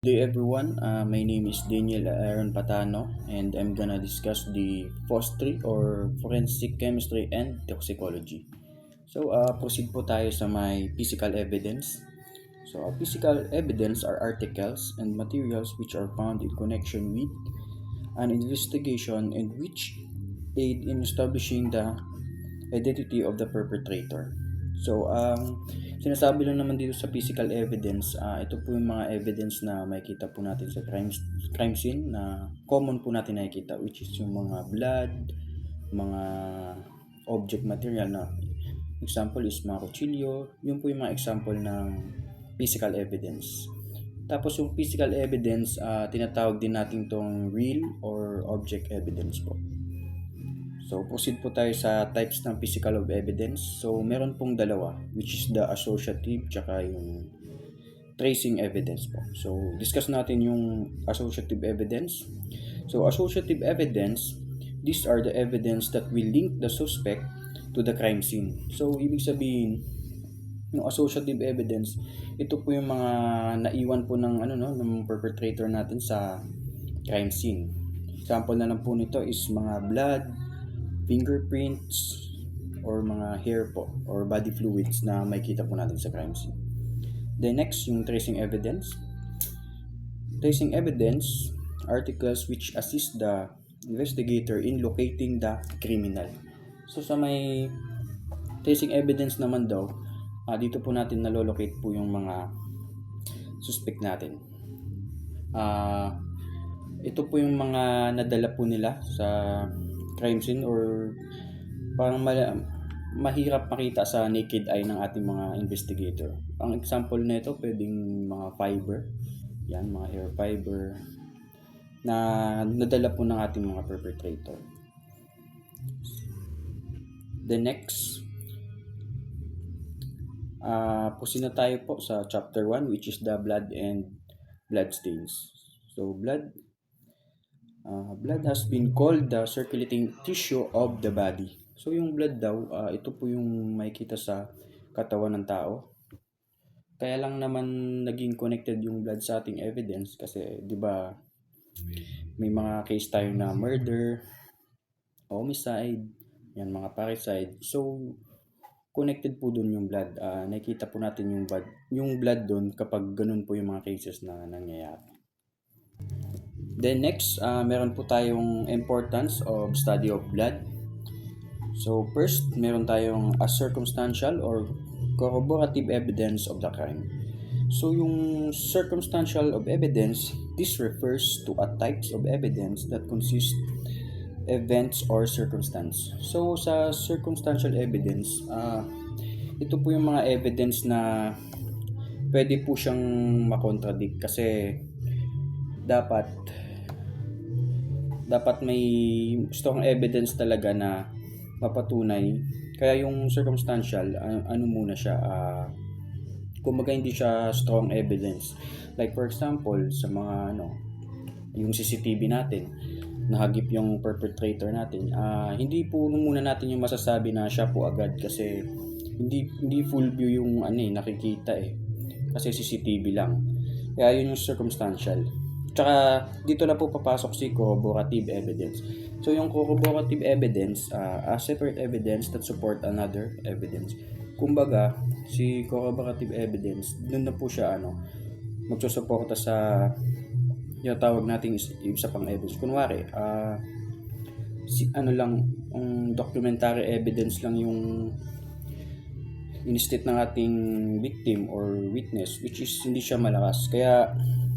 Good day everyone, my name is Daniel Aaron Patano and I'm gonna discuss the FOS3 or Forensic Chemistry and Toxicology. Proceed po tayo sa may physical evidence. Physical evidence are articles and materials which are found in connection with an investigation and which aid in establishing the identity of the perpetrator. Sinasabi lang naman dito sa physical evidence, ito po yung mga evidence na makikita po natin sa crime scene na common po natin nakikita, which is yung mga blood, mga object material na example is mga kutsilyo. Yun po yung mga example ng physical evidence. Tapos yung physical evidence, tinatawag din natin tong real or object evidence po. Proceed po tayo sa types ng physical of evidence. Meron pong dalawa, which is the associative tsaka yung tracing evidence po. Discuss natin yung associative evidence. Associative evidence, these are the evidence that will link the suspect to the crime scene. Ibig sabihin, yung associative evidence, ito po yung mga naiwan po ng ng perpetrator natin sa crime scene. Example na lang po nito is mga blood, fingerprints, or mga hair po, or body fluids na makikita po natin sa crime scene. Then next, yung tracing evidence. Tracing evidence, articles which assist the investigator in locating the criminal. Sa may tracing evidence naman daw, dito po natin nalolocate po yung mga suspect natin. Ito po yung mga nadala po nila sa crime scene or parang mahirap makita sa naked eye ng ating mga investigator. Ang example nito pwedeng mga fiber, yan, mga hair fiber na nadala po ng ating mga perpetrator. The next, proceed na tayo po sa chapter 1, which is the blood and blood stains. Blood has been called the circulating tissue of the body. Yung blood daw, ito po yung makikita sa katawan ng tao. Kaya lang naman naging connected yung blood sa ating evidence kasi 'di ba may mga case tayo na murder, homicide, yan mga parricide. Connected po doon yung blood. Nakikita po natin yung blood doon kapag ganun po yung mga cases na nangyayari. Then next, meron po tayong importance of study of blood. First, meron tayong a circumstantial or corroborative evidence of the crime. Yung circumstantial of evidence, this refers to a types of evidence that consist events or circumstance. Sa circumstantial evidence, ito po yung mga evidence na pwede po siyang makontradict kasi dapat may strong evidence talaga na mapatunay. Kaya yung circumstantial, muna siya, kumbaga hindi siya strong evidence. Like for example, sa mga yung CCTV natin, nahagip yung perpetrator natin, hindi po muna natin yung masasabi na siya po agad kasi hindi full view yung nakikita kasi CCTV lang. Kaya yun yung circumstantial. Tsaka dito na po papasok si corroborative evidence. Yung corroborative evidence, a separate evidence that support another evidence. Kumbaga, si corroborative evidence, dun na po siya magsusuporta sa yung tawag nating isa pang evidence. Kunwari, documentary evidence lang yung in-state ng ating victim or witness, which is hindi siya malakas. Kaya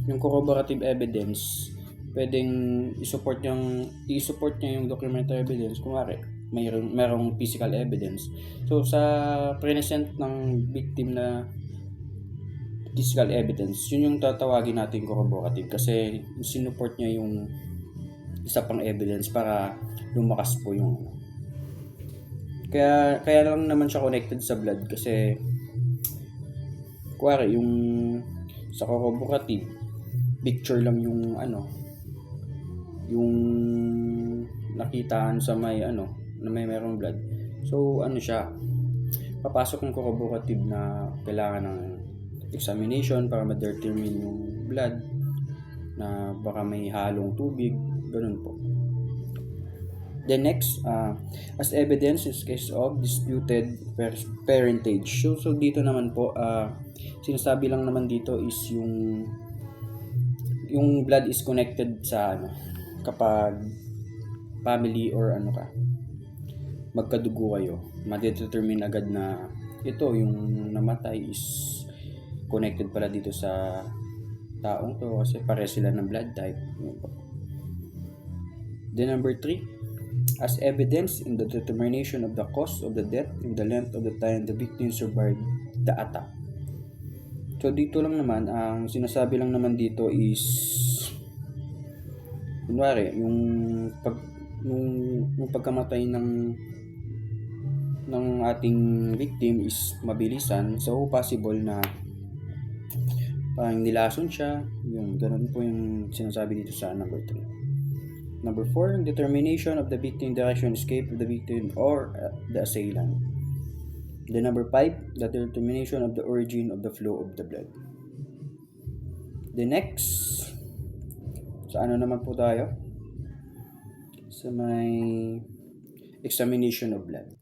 yung corroborative evidence, pwedeng i-support niya yung documentary evidence. Kunwari, mayroong physical evidence. Sa present ng victim na physical evidence, yun yung tatawagin natin corroborative kasi sinuport niya yung isa pang evidence para lumakas po yung kaya lang naman siya connected sa blood kasi kuwari yung sa corroborative picture lang yung yung nakitaan sa may na mayroong blood. Siya papasok yung corroborative na kailangan ng examination para ma-determine yung blood na baka may halong tubig, ganun po. The next, as evidence is case of disputed parentage. So dito naman po, sinasabi lang naman dito is yung blood is connected sa kapag family or magkadugo kayo, ma-determine agad na ito yung namatay is connected pala dito sa taong to kasi pare sila ng blood type. Then number 3, as evidence in the determination of the cause of the death in the length of the time the victim survived the attack. So dito lang naman, ang sinasabi lang naman dito is kunwari, yung pagkamatay ng ating victim is mabilisan, so possible na parang nilason siya, yung ganun po yung sinasabi dito sa number 3. Number 4, determination of the victim direction escape of the victim or the assailant. The number 5, the determination of the origin of the flow of the blood. The next, sa naman po tayo? Sa may examination of blood.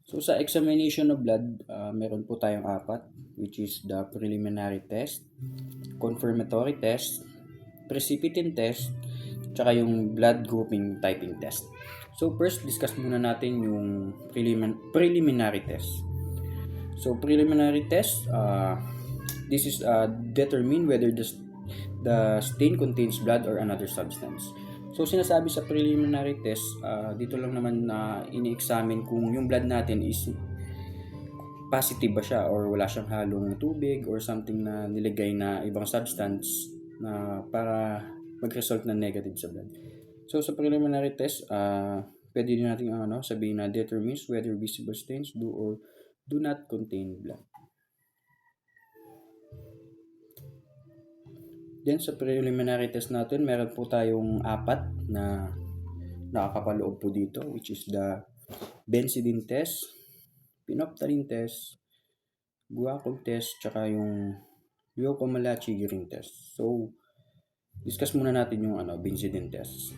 So sa examination of blood, meron po tayong 4, which is the preliminary test, confirmatory test, precipitin test, tsaka yung blood grouping typing test. So first, discuss muna natin yung preliminary test. So preliminary test, this is determine whether the stain contains blood or another substance. So sinasabi sa preliminary test, dito lang naman na ini-examine kung yung blood natin is positive ba siya or wala siyang halong tubig or something na nilagay na ibang substance na para mag-result na negative sa blood. So sa preliminary test, pwede din natin sabihin na determines whether visible stains do or do not contain blood. Then sa preliminary test natin, meron po tayong 4 na nakakapaloob po dito, which is the benzidine test, phenolphthalein test, guacamole test, tsaka yung Leukomalachie-Green test. So discuss muna natin yung benzidine test.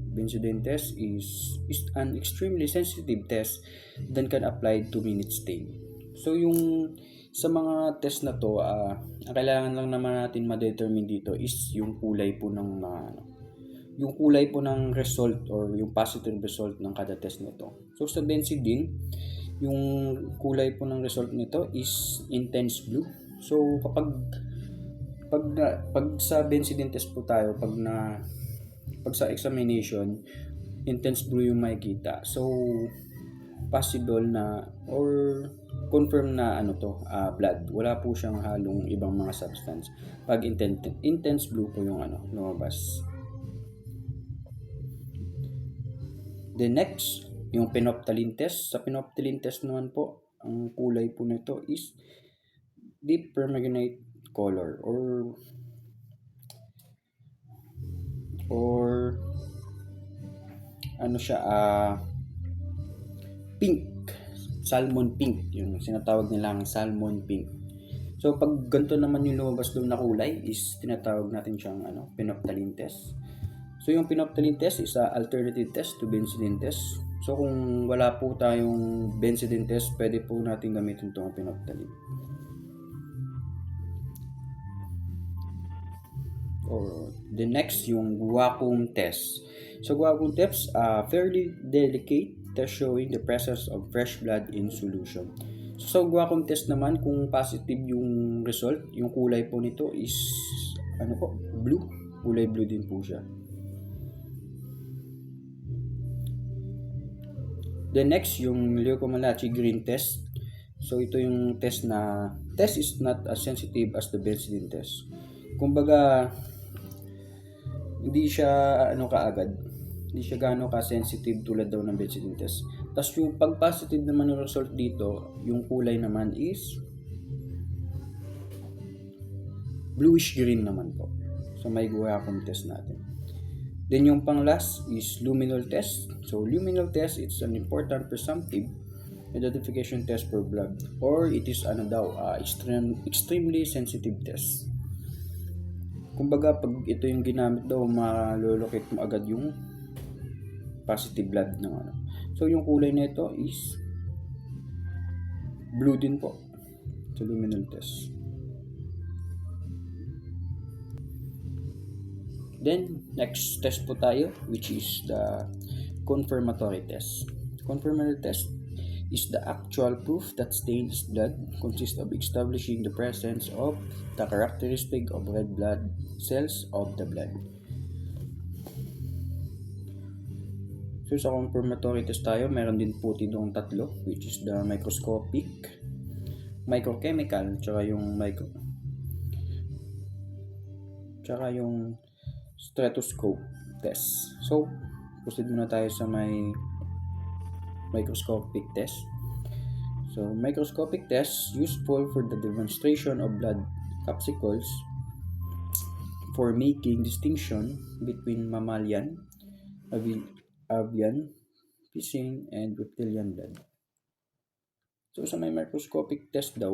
Benzidine test is an extremely sensitive test that can apply to minute stain. So yung sa mga test na to, ang kailangan lang naman natin ma-determine dito is yung kulay po ng yung kulay po ng result or yung positive result ng kada test nito. So sa benzidine, yung kulay po ng result nito is intense blue. So kapag sa benzidine test po tayo, pag sa examination, intense blue yung makikita. So possible na or confirm na blood. Wala po siyang halong ibang mga substance. Pag intense blue po yung lumabas. The next, yung phenolphthalein test. Sa phenolphthalein test naman po, ang kulay po nito is deep permanganate color or pink, salmon pink, yung sinatawag nilang salmon pink. So pag ganito naman yung lumabas doon na kulay is tinatawag natin siyang phenolphthalein test. So yung phenolphthalein test is a alternative test to benzidine test. So kung wala po tayong benzidine test, pwede po natin gamitin itong phenolphthalein. Or the next, yung guacamole test. So guacamole test, fairly delicate test showing the presence of fresh blood in solution. So guacamole test naman, kung positive yung result, yung kulay po nito is blue. Kulay blue din po siya. The next, yung Leukomalachie-Green test. So ito yung test is not as sensitive as the benzidine test. Kumbaga, hindi siya kaagad. Hindi siya gaano ka-sensitive tulad daw ng benzidine test. Tapos yung pag positive naman yung result dito, yung kulay naman is bluish green naman po. So may guacamole test natin. Then yung pang last is luminol test. So luminol test, it's an important presumptive identification test for blood, or it is extremely sensitive test. Kumbaga, pag ito yung ginamit daw, malolocate mo agad yung positive blood ng ano. So, yung kulay nito is blue din po sa luminal test. Then, next test po tayo, which is the confirmatory test. Confirmatory test is the actual proof that stained blood consists of establishing the presence of the characteristic of red blood cells of the blood. So sa confirmatory test tayo, meron din po ditong tatlo, which is the microscopic, microchemical, tsaka yung stethoscope test. So, proceed muna tayo sa microscopic test. So, microscopic test useful for the demonstration of blood capsules for making distinction between mammalian, avian, piscine, and reptilian blood. So, sa may microscopic test daw,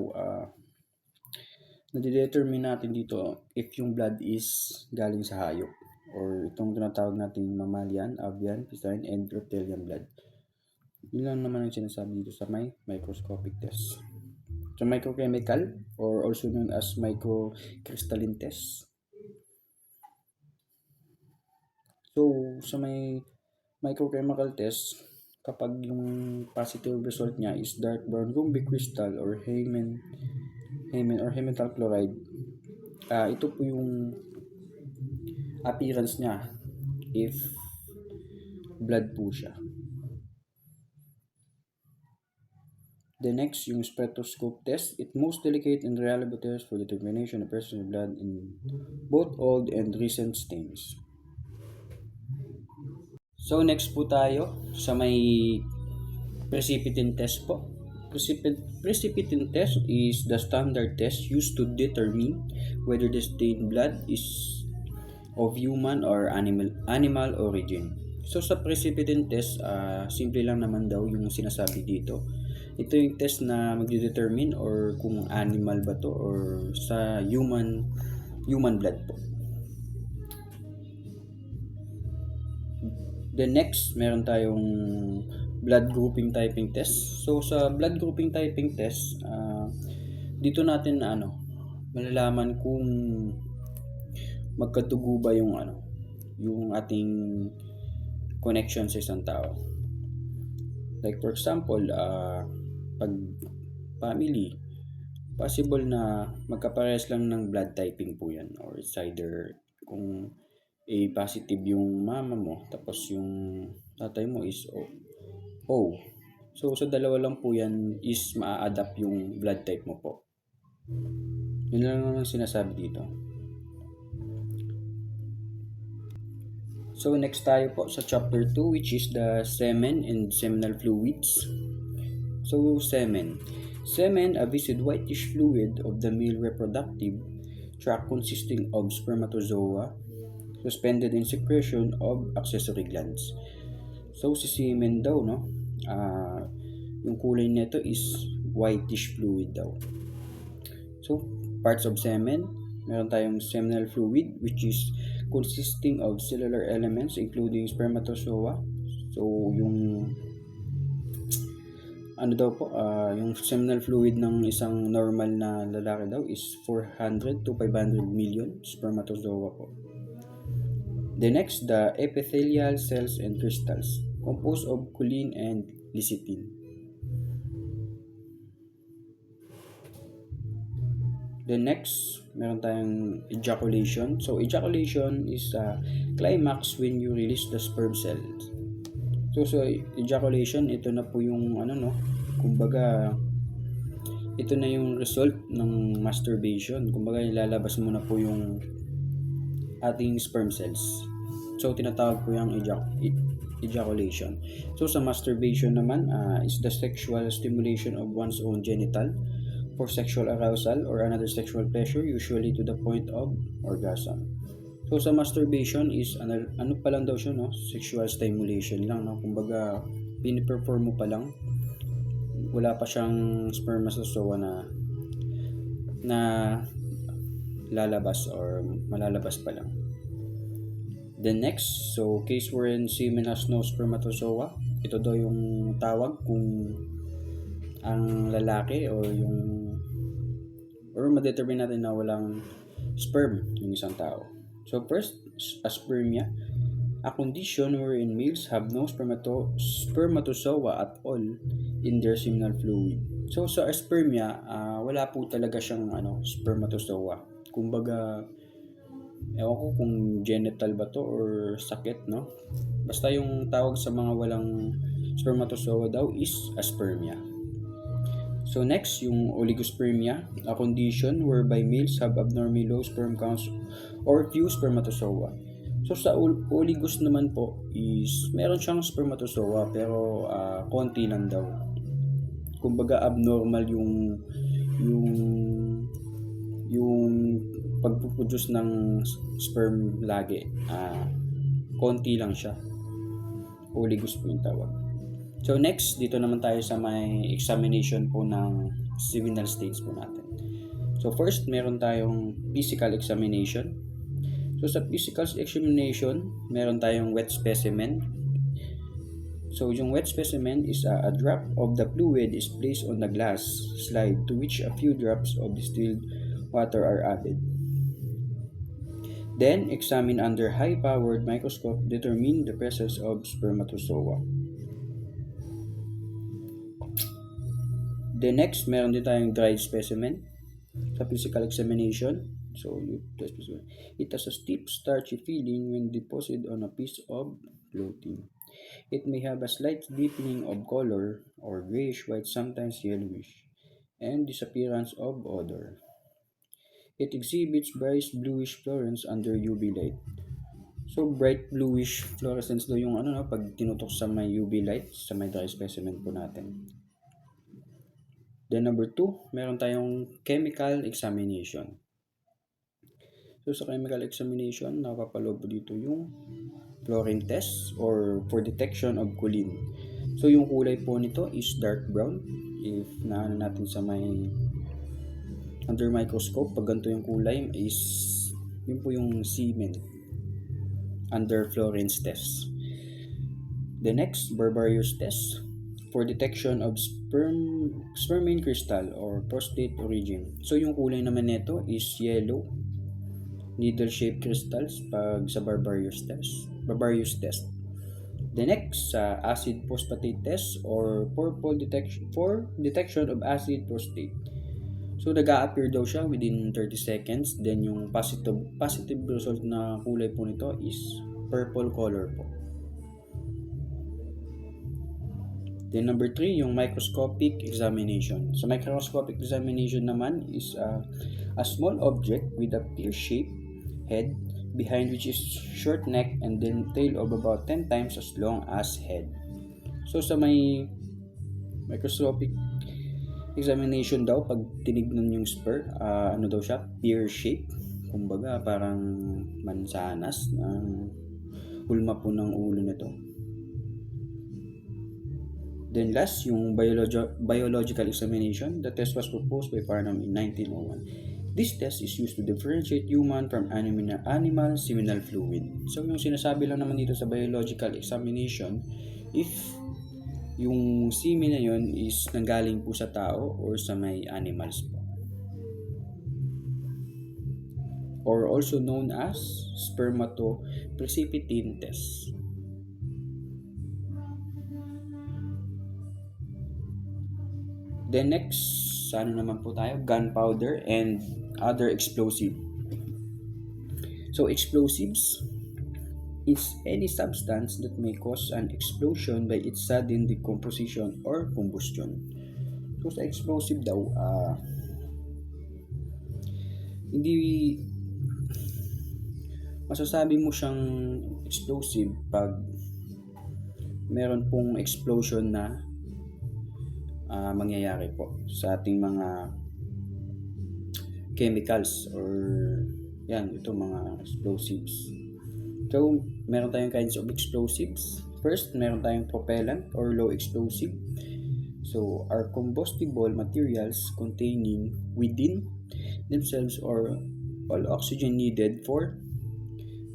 nadidetermine natin dito if yung blood is galing sa hayop or itong tinatawag natin mammalian, avian, piscine, and reptilian blood. Yun lang naman ang sinasabi dito sa may microscopic test. So, microchemical or also known as microcrystalline test. So, sa may microchemical test, kapag yung positive result niya is dark brown Gumby crystal or Heyman or hemetal chloride, ito po yung appearance niya if blood po siya. The next, yung spectroscope test. It most delicate and reliable test for determination of presence of blood in both old and recent stains. So next po tayo sa may precipitin test po. Precipitin test is the standard test used to determine whether the stained blood is of human or animal origin. So sa precipitin test, simple lang naman daw yung sinasabi dito. Ito yung test na magde-determine or kung animal ba to or sa human blood po. The next, meron tayong blood grouping typing test. So sa blood grouping typing test, dito natin malalaman kung magkatugo ba yung ating connection sa isang tao. Like for example, pag family, possible na magkaparehas lang ng blood typing po yan, or it's either kung A positive yung mama mo tapos yung tatay mo is O. So sa dalawa lang po yan is maa-adapt yung blood type mo po. Yun lang ang sinasabi dito. So next tayo po sa chapter 2, which is the semen and seminal fluids. So semen, a viscid whitish fluid of the male reproductive tract consisting of spermatozoa suspended in secretion of accessory glands. So si semen daw, yung kulay nito is whitish fluid daw. So parts of semen, meron tayong seminal fluid, which is consisting of cellular elements including spermatozoa. So yung yung seminal fluid ng isang normal na lalaki daw is 400 to 500 million spermatozoa po. The next, the epithelial cells and crystals, composed of choline and lecithin. The next, meron tayong ejaculation. So ejaculation is a climax when you release the sperm cells. So ejaculation, ito na po yung kumbaga ito na yung result ng masturbation. Kumbaga ilalabas mo na po yung ating sperm cells. So tinatawag po yung ejaculation. So sa masturbation naman is the sexual stimulation of one's own genital for sexual arousal or another sexual pleasure, usually to the point of orgasm. So sa masturbation is pa lang daw siya, sexual stimulation lang, kumbaga pini-perform mo pa lang, wala pa siyang spermatozoa na lalabas or malalabas pa lang. Then next, so case wherein semen has no spermatozoa, ito daw yung tawag kung ang lalaki or ma-determine natin na walang sperm yung isang tao. So first, aspermia, a condition wherein males have no spermatozoa at all in their seminal fluid. So sa aspermia, wala po talaga siyang spermatozoa. Kumbaga, ewan ko kung genital ba to or sakit, no? Basta yung tawag sa mga walang spermatozoa daw is aspermia. So next, yung oligospermia, a condition whereby males have abnormally low sperm counts or few spermatozoa. So sa oligos naman po is meron siyang spermatozoa pero konti lang daw. Kumbaga abnormal yung pagpuproduce ng sperm lagi. Konti lang siya. Oligos po yung tawag. So next, dito naman tayo sa may examination po ng seminal states po natin. So first, meron tayong physical examination. So sa physical examination, meron tayong wet specimen. So yung wet specimen is a drop of the fluid is placed on the glass slide to which a few drops of distilled water are added. Then, examine under high-powered microscope, determine the presence of spermatozoa. The next, meron din tayong dried specimen sa physical examination. So, it has a steep, starchy feeling when deposited on a piece of clothing. It may have a slight deepening of color or grayish-white, sometimes yellowish, and disappearance of odor. It exhibits bright bluish fluorescence under UV light. So, bright bluish fluorescence daw yung pag tinutok sa may UV light, sa may dry specimen po natin. Then number 2, meron tayong chemical examination. So sa chemical examination, napapaloob dito yung fluorine test or for detection of choline. So yung kulay po nito is dark brown. If naano natin sa may under microscope, pag ganito yung kulay is yun po yung semen under fluorine test. The next, Barbarier's test for detection of spermine crystal or prostate origin. So yung kulay naman nito is yellow, needle-shaped crystals pag sa Barbarier's test. The next, acid phosphatate test or purple detection for detection of acid prostate. So nag-a-appear daw siya within 30 seconds. Then yung positive result na kulay po nito is purple color po. Then number 3, yung microscopic examination. So microscopic examination naman is a small object with a pear-shaped head behind which is short neck and then tail of about 10 times as long as head. So sa may microscopic examination daw, pag tinignan yung spur, daw siya, pear-shaped. Kumbaga parang mansanas ng hulma po ng ulo nito. Then last, yung biological examination. The test was proposed by Farnham in 1901. This test is used to differentiate human from animal seminal fluid. So yung sinasabi lang naman dito sa biological examination, if yung semen na yun is nanggaling po sa tao or sa may animals po. Or also known as spermatoprecipitin test. Then next, naman po tayo? Gunpowder and other explosive. So explosives is any substance that may cause an explosion by its sudden decomposition or combustion. So sa explosive daw, hindi masasabi mo siyang explosive pag meron pong explosion na mangyayari po sa ating mga chemicals or ito mga explosives. So, meron tayong kinds of explosives. First, meron tayong propellant or low explosive. So, are combustible materials containing within themselves or all oxygen needed for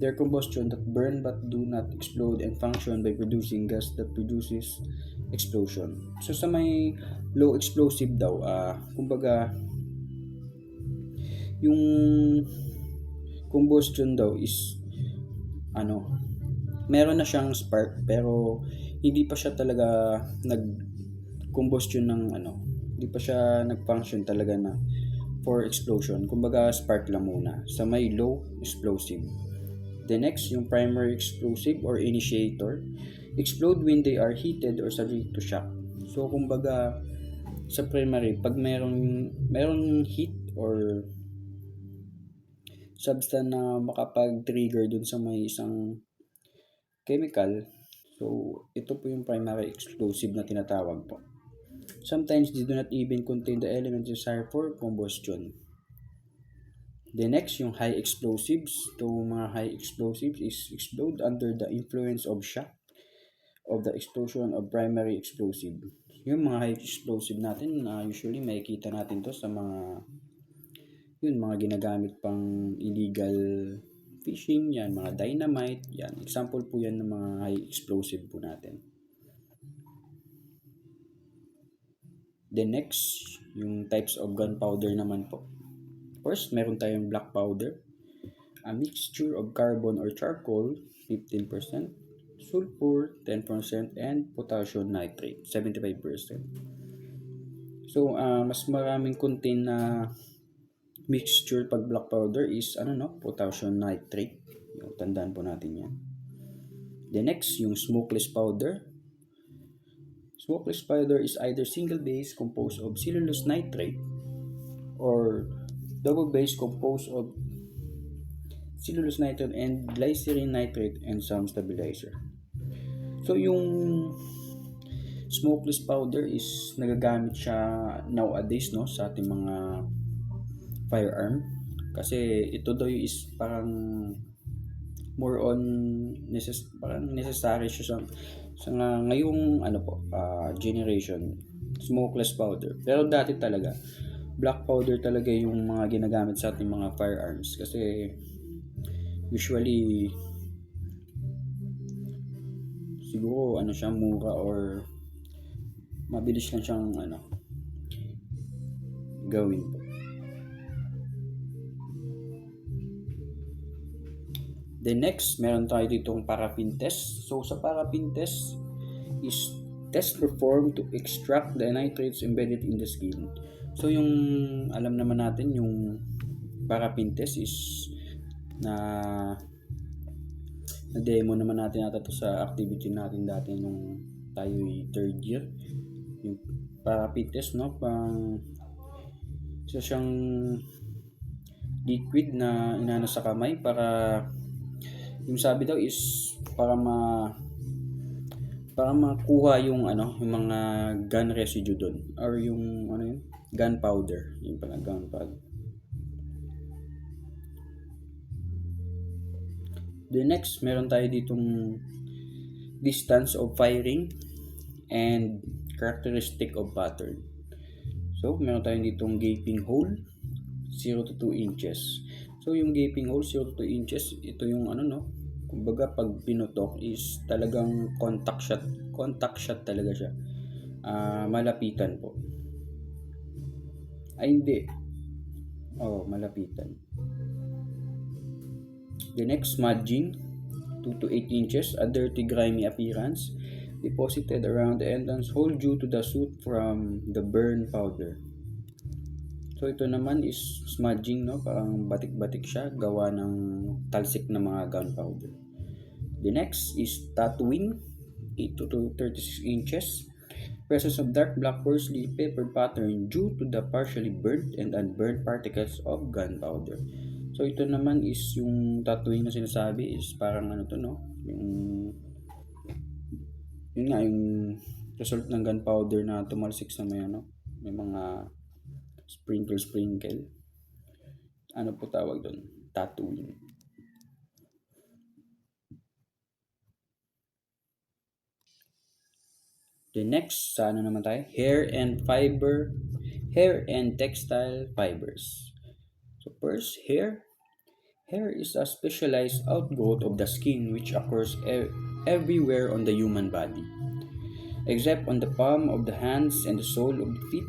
their combustion that burn but do not explode and function by producing gas that produces explosion. So sa may low explosive daw, kumbaga yung combustion daw is ano, meron na siyang spark pero hindi pa siya talaga nag-combustion ng hindi pa siya nag-function talaga na for explosion. Kumbaga spark lang muna sa may low explosive. The next, yung primary explosive or initiator, explode when they are heated or subject to shock. So kumbaga sa primary, pag merong heat or substance na makapag-trigger dun sa may isang chemical, so ito po yung primary explosive na tinatawag po. Sometimes they do not even contain the elements necessary for combustion. The next, yung high explosives. Ito mga high explosives is explode under the influence of shock of the explosion of primary explosive. Yung mga high explosive natin, usually makikita natin to sa mga ginagamit pang illegal fishing, yan, mga dynamite, yan. Example po yan ng mga high explosive po natin. The next, yung types of gunpowder naman po. First, meron tayong black powder, a mixture of carbon or charcoal, 15%, sulfur, 10%, and potassium nitrate, 75%. So, mas maraming contain na mixture pag black powder is potassium nitrate. Tandaan po natin yan. The next, yung smokeless powder. Smokeless powder is either single base composed of cellulose nitrate or double base composed of cellulose nitrate and glycerin nitrate and some stabilizer. So yung smokeless powder is nagagamit siya nowadays sa ating mga firearm kasi ito daw is parang more on parang necessary siya sa ngayong generation, smokeless powder. Pero dati talaga black powder talaga yung mga ginagamit sa ating mga firearms kasi usually siguro siya mura or mabilis lang siyang gawin po. The next, meron tayo ditong paraffin test. So sa paraffin test is test performed to extract the nitrates embedded in the skin. So yung alam naman natin yung paraffin test is na demo naman natin ata to sa activity natin dati nung tayo third year. Yung paraffin test pang isa siyang liquid na inano sa kamay para yung sabi daw is para makuha yung yung mga gun residue doon or yung gunpowder, yung pala gunpowder. The next, meron tayo ditong distance of firing and characteristic of pattern. So meron tayong ditong gaping hole 0 to 2 inches. So yung gaping hole 0 to 2 inches, ito yung kumbaga pag pinutok is talagang contact shot talaga siya. Malapitan po. Ay hindi. Malapitan. The next, smudging 2 to 8 inches, a dirty grimy appearance deposited around the entrance hole due to the soot from the burn powder. So ito naman is smudging, parang batik-batik siya, gawa ng talsik na mga gunpowder. The next is tattooing, 8 to 36 inches, presence of dark black parsley pepper pattern due to the partially burnt and unburned particles of gunpowder. So ito naman is yung tattooing na sinasabi is parang yung result ng gunpowder na tumalsik sa may mga sprinkle. Ano po tawag doon? Tattooing. The next, sa naman tayo? Hair and textile fibers. So first, hair. Hair is a specialized outgrowth of the skin which occurs everywhere on the human body, except on the palm of the hands and the sole of the feet.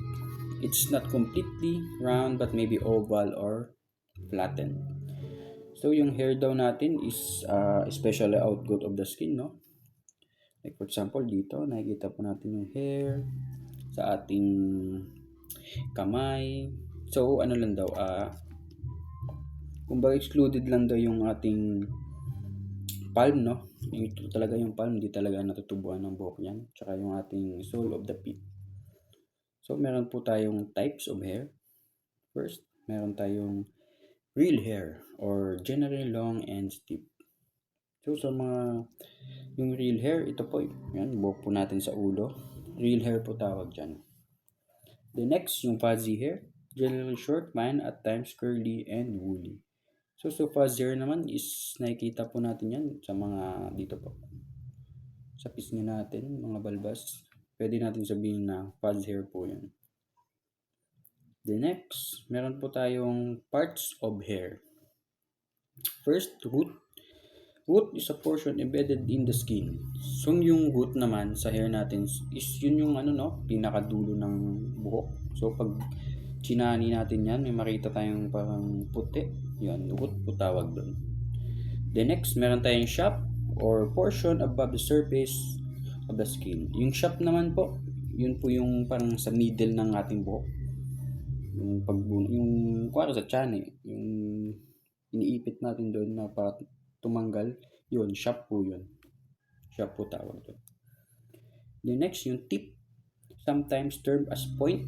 It's not completely round but maybe oval or flattened. So yung hair daw natin is especially outgrowth of the skin, no? Like for example, dito nakikita po natin yung hair sa ating kamay. So ano lang daw, kumbaga excluded lang daw yung ating palm, no? Ito talaga yung palm, hindi talaga natutubuan ng buhok yan. Tsaka yung ating sole of the feet. So meron po tayong types of hair. First, meron tayong real hair or generally long and stiff. So sa mga yung real hair, ito po, yan, buhok po natin sa ulo. Real hair po tawag dyan. The next, yung fuzzy hair. Generally short, fine, at times curly and woolly. So fuzzy hair naman is nakikita po natin yan sa mga dito po. Sa pisngi natin, mga balbas. Pwede natin sabihin na fuzzy hair po yan. The next, meron po tayong parts of hair. First, root. Root is a portion embedded in the skin. So yung root naman sa hair natin is yun yung pinakadulo ng buhok. So pag chinani natin yan, may makita tayong parang puti. Yan, root po tawag doon. The next, meron tayong shaft or portion above the surface of the skin. Yung shaft naman po, yun po yung parang sa middle ng ating buhok. Yung pagbuno, yung kuwari sa tiyan yung iniipit natin doon na para tumanggal, yun, shaft po yun. Shaft po tawag doon. The next, yung tip, sometimes termed as point,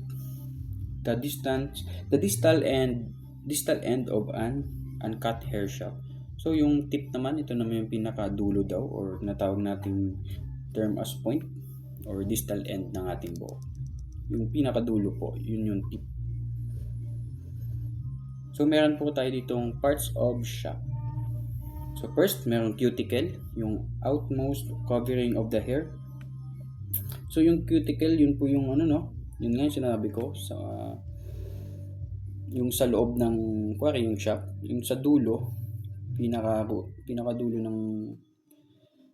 the distal end of an uncut hair shaft. So yung tip naman, ito naman yung pinakadulo daw or natawag nating term as point or distal end ng ating buhok. Yung pinakadulo po, yun yung tip. So meron po tayo ditong parts of shaft. So first, meron cuticle, yung outmost covering of the hair. So yung cuticle, yun po yung yun nga yung sinabi ko sa yung sa loob ng yung shaft, yung sa dulo, pinakadulo ng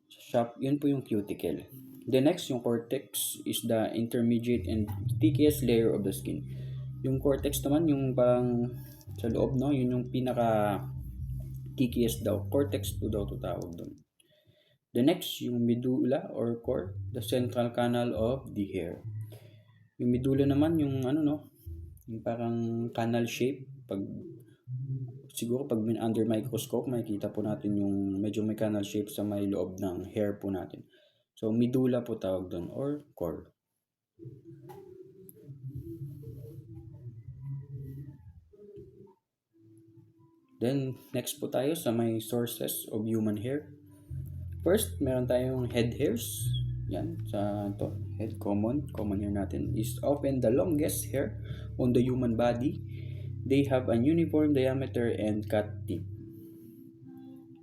shaft, yun po yung cuticle. The next, yung cortex is the intermediate and thickest layer of the skin. Yung cortex naman, yung parang sa loob, no, yun yung pinaka thickest daw. Cortex po daw tawag doon. The next, yung medulla or core, the central canal of the hair. Yung medulla naman, yung yung parang canal shape. Siguro pag under microscope, makikita po natin yung medyo may canal shape sa may loob ng hair po natin. So, medulla po tawag doon or core. Then, next po tayo sa may sources of human hair. First, meron tayong head hairs. Yan, sa to, head common hair natin is often the longest hair on the human body. They have an uniform diameter and cut tip.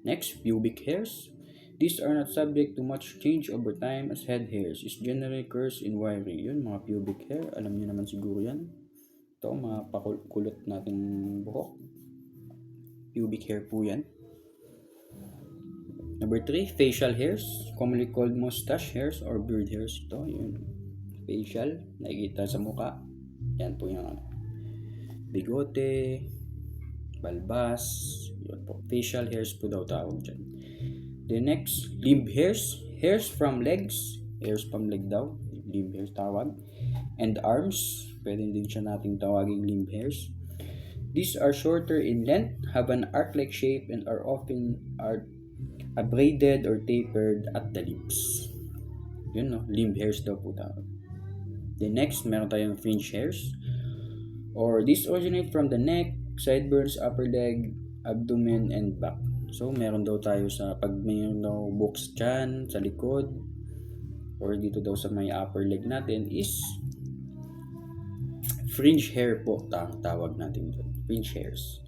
Next, pubic hairs. These are not subject to much change over time as head hairs is generally coarse and wiry. Yun, mga pubic hair, alam niyo naman siguro yan. Ito, mga pakulot nating buhok. Pubic hair po yan. Number 3, facial hairs, commonly called mustache hairs or beard hairs. Ito, yun. Facial, nakikita sa mukha. Yan po yung bigote, balbas, yun po. Facial hairs po daw tawag dyan. The next, limb hairs, hairs from legs, hairs from leg daw, limb hairs tawag. And arms, pwede din siya nating tawaging limb hairs. These are shorter in length, have an arc-like shape, and are often braided or tapered at the lips. Yun, no? Limb hairs daw po tawag. The next, meron tayong fringe hairs. Or these originate from the neck, sideburns, upper leg, abdomen, and back. So, meron daw tayo sa pag mayroon daw buhok dyan, sa likod, or dito daw sa may upper leg natin is fringe hair po tawag natin doon. Fringe hairs.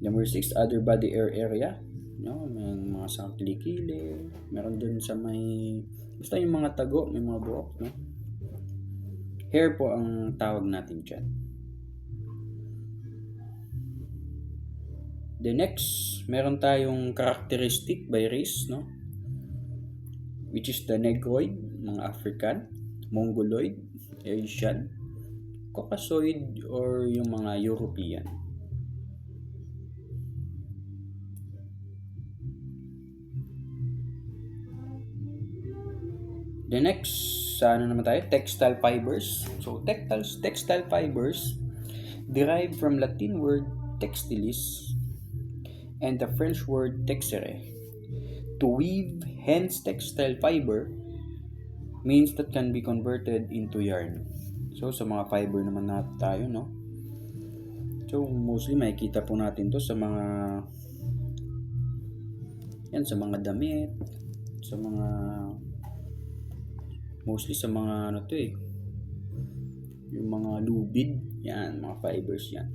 Number 6, other body hair area. No, may mga sa kilikili, meron dun sa may basta yung mga tago, may mga buhok, no? Hair po ang tawag natin dyan. The next, meron tayong characteristic by race, no? Which is the Negroid, mga African, Mongoloid, Asian, Caucasoid, or yung mga European. The next, sa ano naman tayo? Textile fibers. So, textile fibers derived from Latin word textilis and the French word texere. To weave, hence textile fiber means that can be converted into yarn. So, sa mga fiber naman natin tayo, no? So, mostly makikita po natin to sa mga sa mga damit, sa mga mostly sa mga yung mga lubid, yan, mga fibers yan.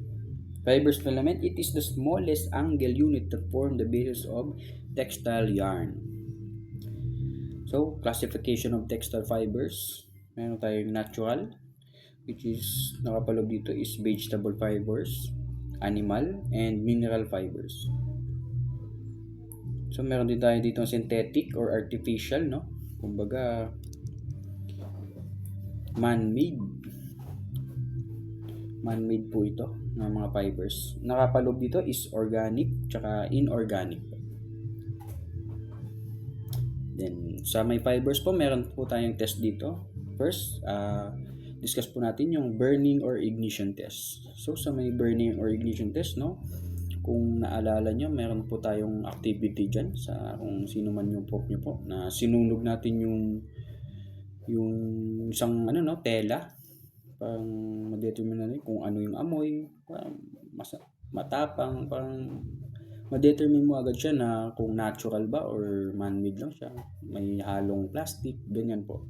Fibers filament, it is the smallest angle unit that form the basis of textile yarn. So, classification of textile fibers, meron tayong natural, which is nakapaloob dito is vegetable fibers, animal, and mineral fibers. So, meron din tayo dito synthetic or artificial, no? Kumbaga, man-made po ito ng mga fibers. Nakapaloob dito is organic tsaka inorganic. Then sa may fibers po, meron po tayong test dito. First, discuss po natin yung burning or ignition test. So sa may burning or ignition test, no, kung naalala nyo, meron po tayong activity dyan sa kung sino man yung prof nyo po na sinunog natin yung isang tela, pang ma-determine natin kung ano yung amoy, matapang, parang ma-determine mo agad siya na kung natural ba or man-made lang siya, may halong plastic, ganyan po.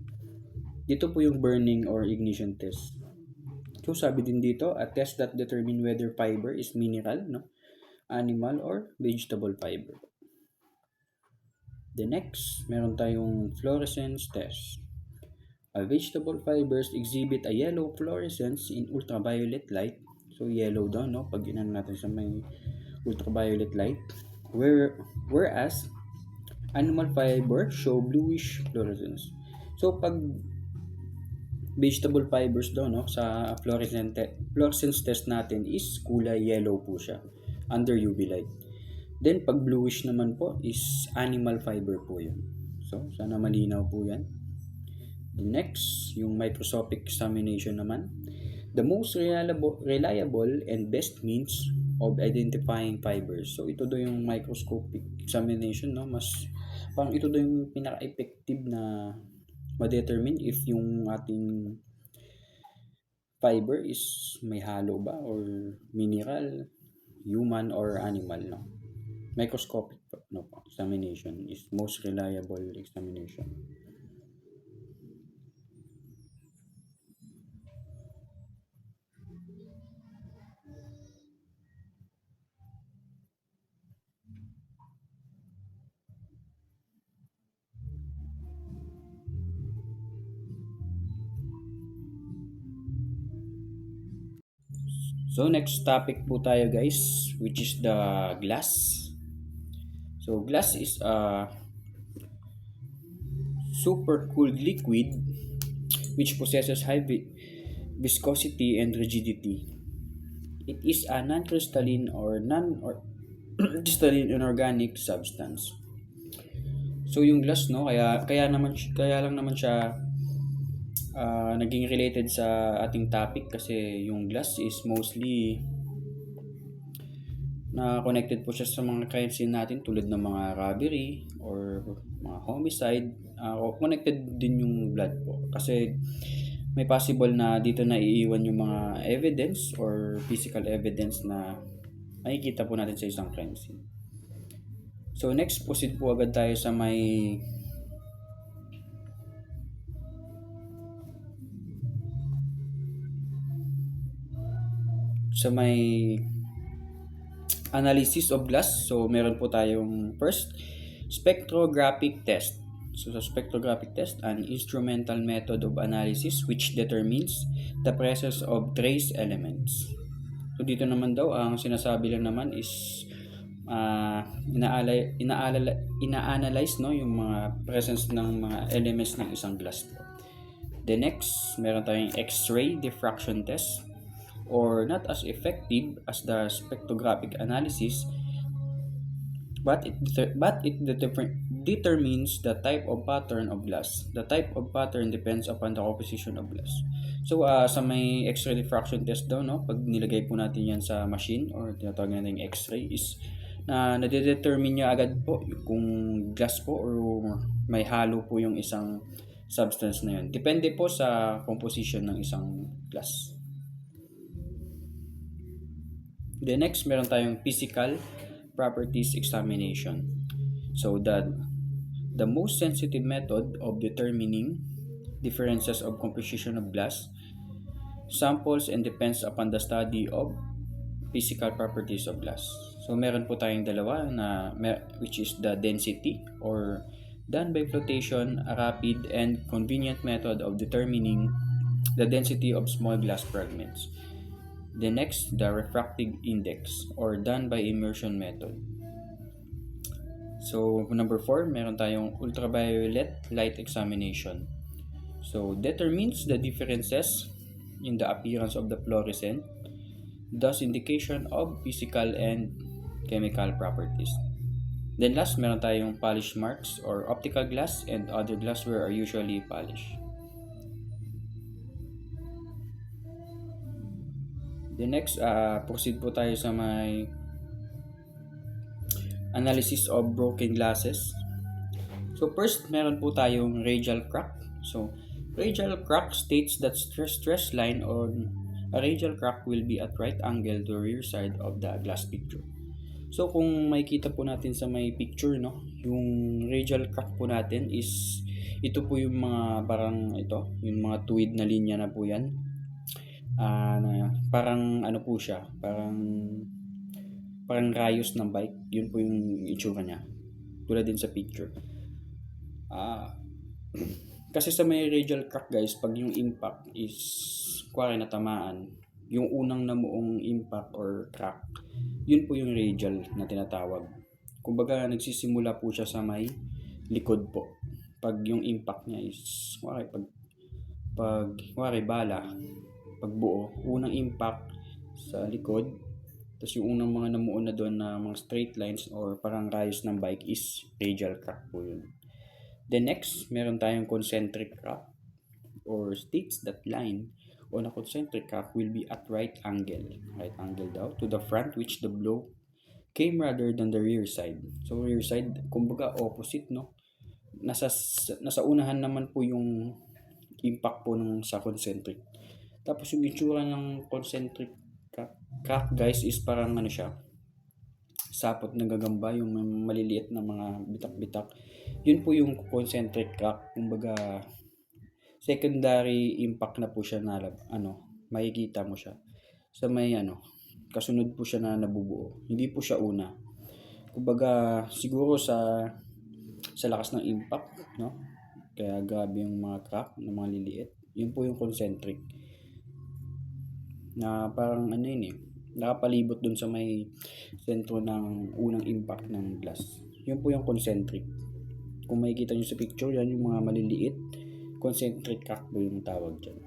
Dito po yung burning or ignition test. So sabi din dito, a test that determine whether fiber is mineral, no, animal or vegetable fiber. The next, meron tayong fluorescence test. Vegetable fibers exhibit a yellow fluorescence in ultraviolet light. So, yellow daw, no? Pag inan natin sa may ultraviolet light. Whereas, animal fiber show bluish fluorescence. So, pag vegetable fibers daw, no? Sa fluorescence test natin is kulay yellow po siya under UV light. Then, pag bluish naman po is animal fiber po yun. So, sana malinaw po yan. The next, yung microscopic examination naman. The most reliable and best means of identifying fibers. So, ito daw yung microscopic examination, no? Parang ito daw yung pinaka-effective na ma-determine if yung ating fiber is may halo ba or mineral, human or animal, no? Microscopic examination is most reliable examination. So next topic po tayo guys, which is the glass. So glass is a super cooled liquid which possesses high viscosity and rigidity. It is a non-crystalline or non-crystalline inorganic substance. So yung glass, no, kaya lang naman siya naging related sa ating topic kasi yung glass is mostly na connected po siya sa mga crime scene natin tulad ng mga robbery or mga homicide. Connected din yung blood po kasi may possible na dito na iiwan yung mga evidence or physical evidence na makikita po natin sa isang crime scene. So next, proceed po agad tayo sa may analysis of glass. So meron po tayong first, spectrographic test. So sa spectrographic test, an instrumental method of analysis which determines the presence of trace elements. So dito naman daw, ang sinasabi lang naman is ina-analyze no yung mga presence ng mga elements ng isang glass po. The next, meron tayong X-ray diffraction test, or not as effective as the spectrographic analysis, but it determines the type of pattern of glass. The type of pattern depends upon the composition of glass. So sa may X-ray diffraction test daw, no, pag nilagay po natin yan sa machine or tinatawag natin X-ray, is nade-determine niya agad po kung glass po or may halo po yung isang substance na yun. Depende po sa composition ng isang glass. The next, meron tayong physical properties examination. So the most sensitive method of determining differences of composition of glass samples and depends upon the study of physical properties of glass. So meron po tayong dalawa na which is the density, or done by flotation, a rapid and convenient method of determining the density of small glass fragments. The next, the refractive index, or done by immersion method. So number 4, meron tayong ultraviolet light examination. So determines the differences in the appearance of the fluorescent, thus indication of physical and chemical properties. Then last, meron tayong polish marks, or optical glass and other glassware are usually polished. The next, proceed po tayo sa may analysis of broken glasses. So first, meron po tayong radial crack. So radial crack states that stress line on a radial crack will be at right angle to the rear side of the glass picture. So kung makikita po natin sa may picture, no, yung radial crack po natin is ito po yung mga parang ito, yung mga tuwid na linya na po yan. Parang ano po siya, parang rayos ng bike. Yun po yung itsura niya, tulad din sa picture. Kasi sa may radial crack, guys, pag yung impact is kuwari natamaan, yung unang namuong impact or crack, yun po yung radial na tinatawag. Kumbaga nagsisimula po siya sa may likod po. Pag yung impact niya is kuwari bala, pag buo, unang impact sa likod, tapos yung unang mga namuo na doon na mga straight lines or parang rayos ng bike is radial crack po yun. The next, meron tayong concentric crack, or states that line on a concentric crack will be at right angle daw to the front, which the blow came rather than the rear side. So rear side, kumbaga opposite, no? Nasa unahan naman po yung impact po nung sa concentric. Tapos yung itsura ng concentric crack, guys, is parang ano siya, sapot na gagamba, yung maliliit na mga bitak-bitak. Yun po yung concentric crack. Kumbaga secondary impact na po siya na makikita mo siya sa may kasunod po siya na nabubuo. Hindi po siya una. Kumbaga siguro sa lakas ng impact, no? Kaya grabe yung mga crack na mga liliit. Yun po yung concentric. Na parang nakapalibot dun sa may sentro ng unang impact ng glass. Yun po yung concentric. Kung makikita nyo sa picture, yan yung mga maliliit. Concentric crack po yung tawag dyan.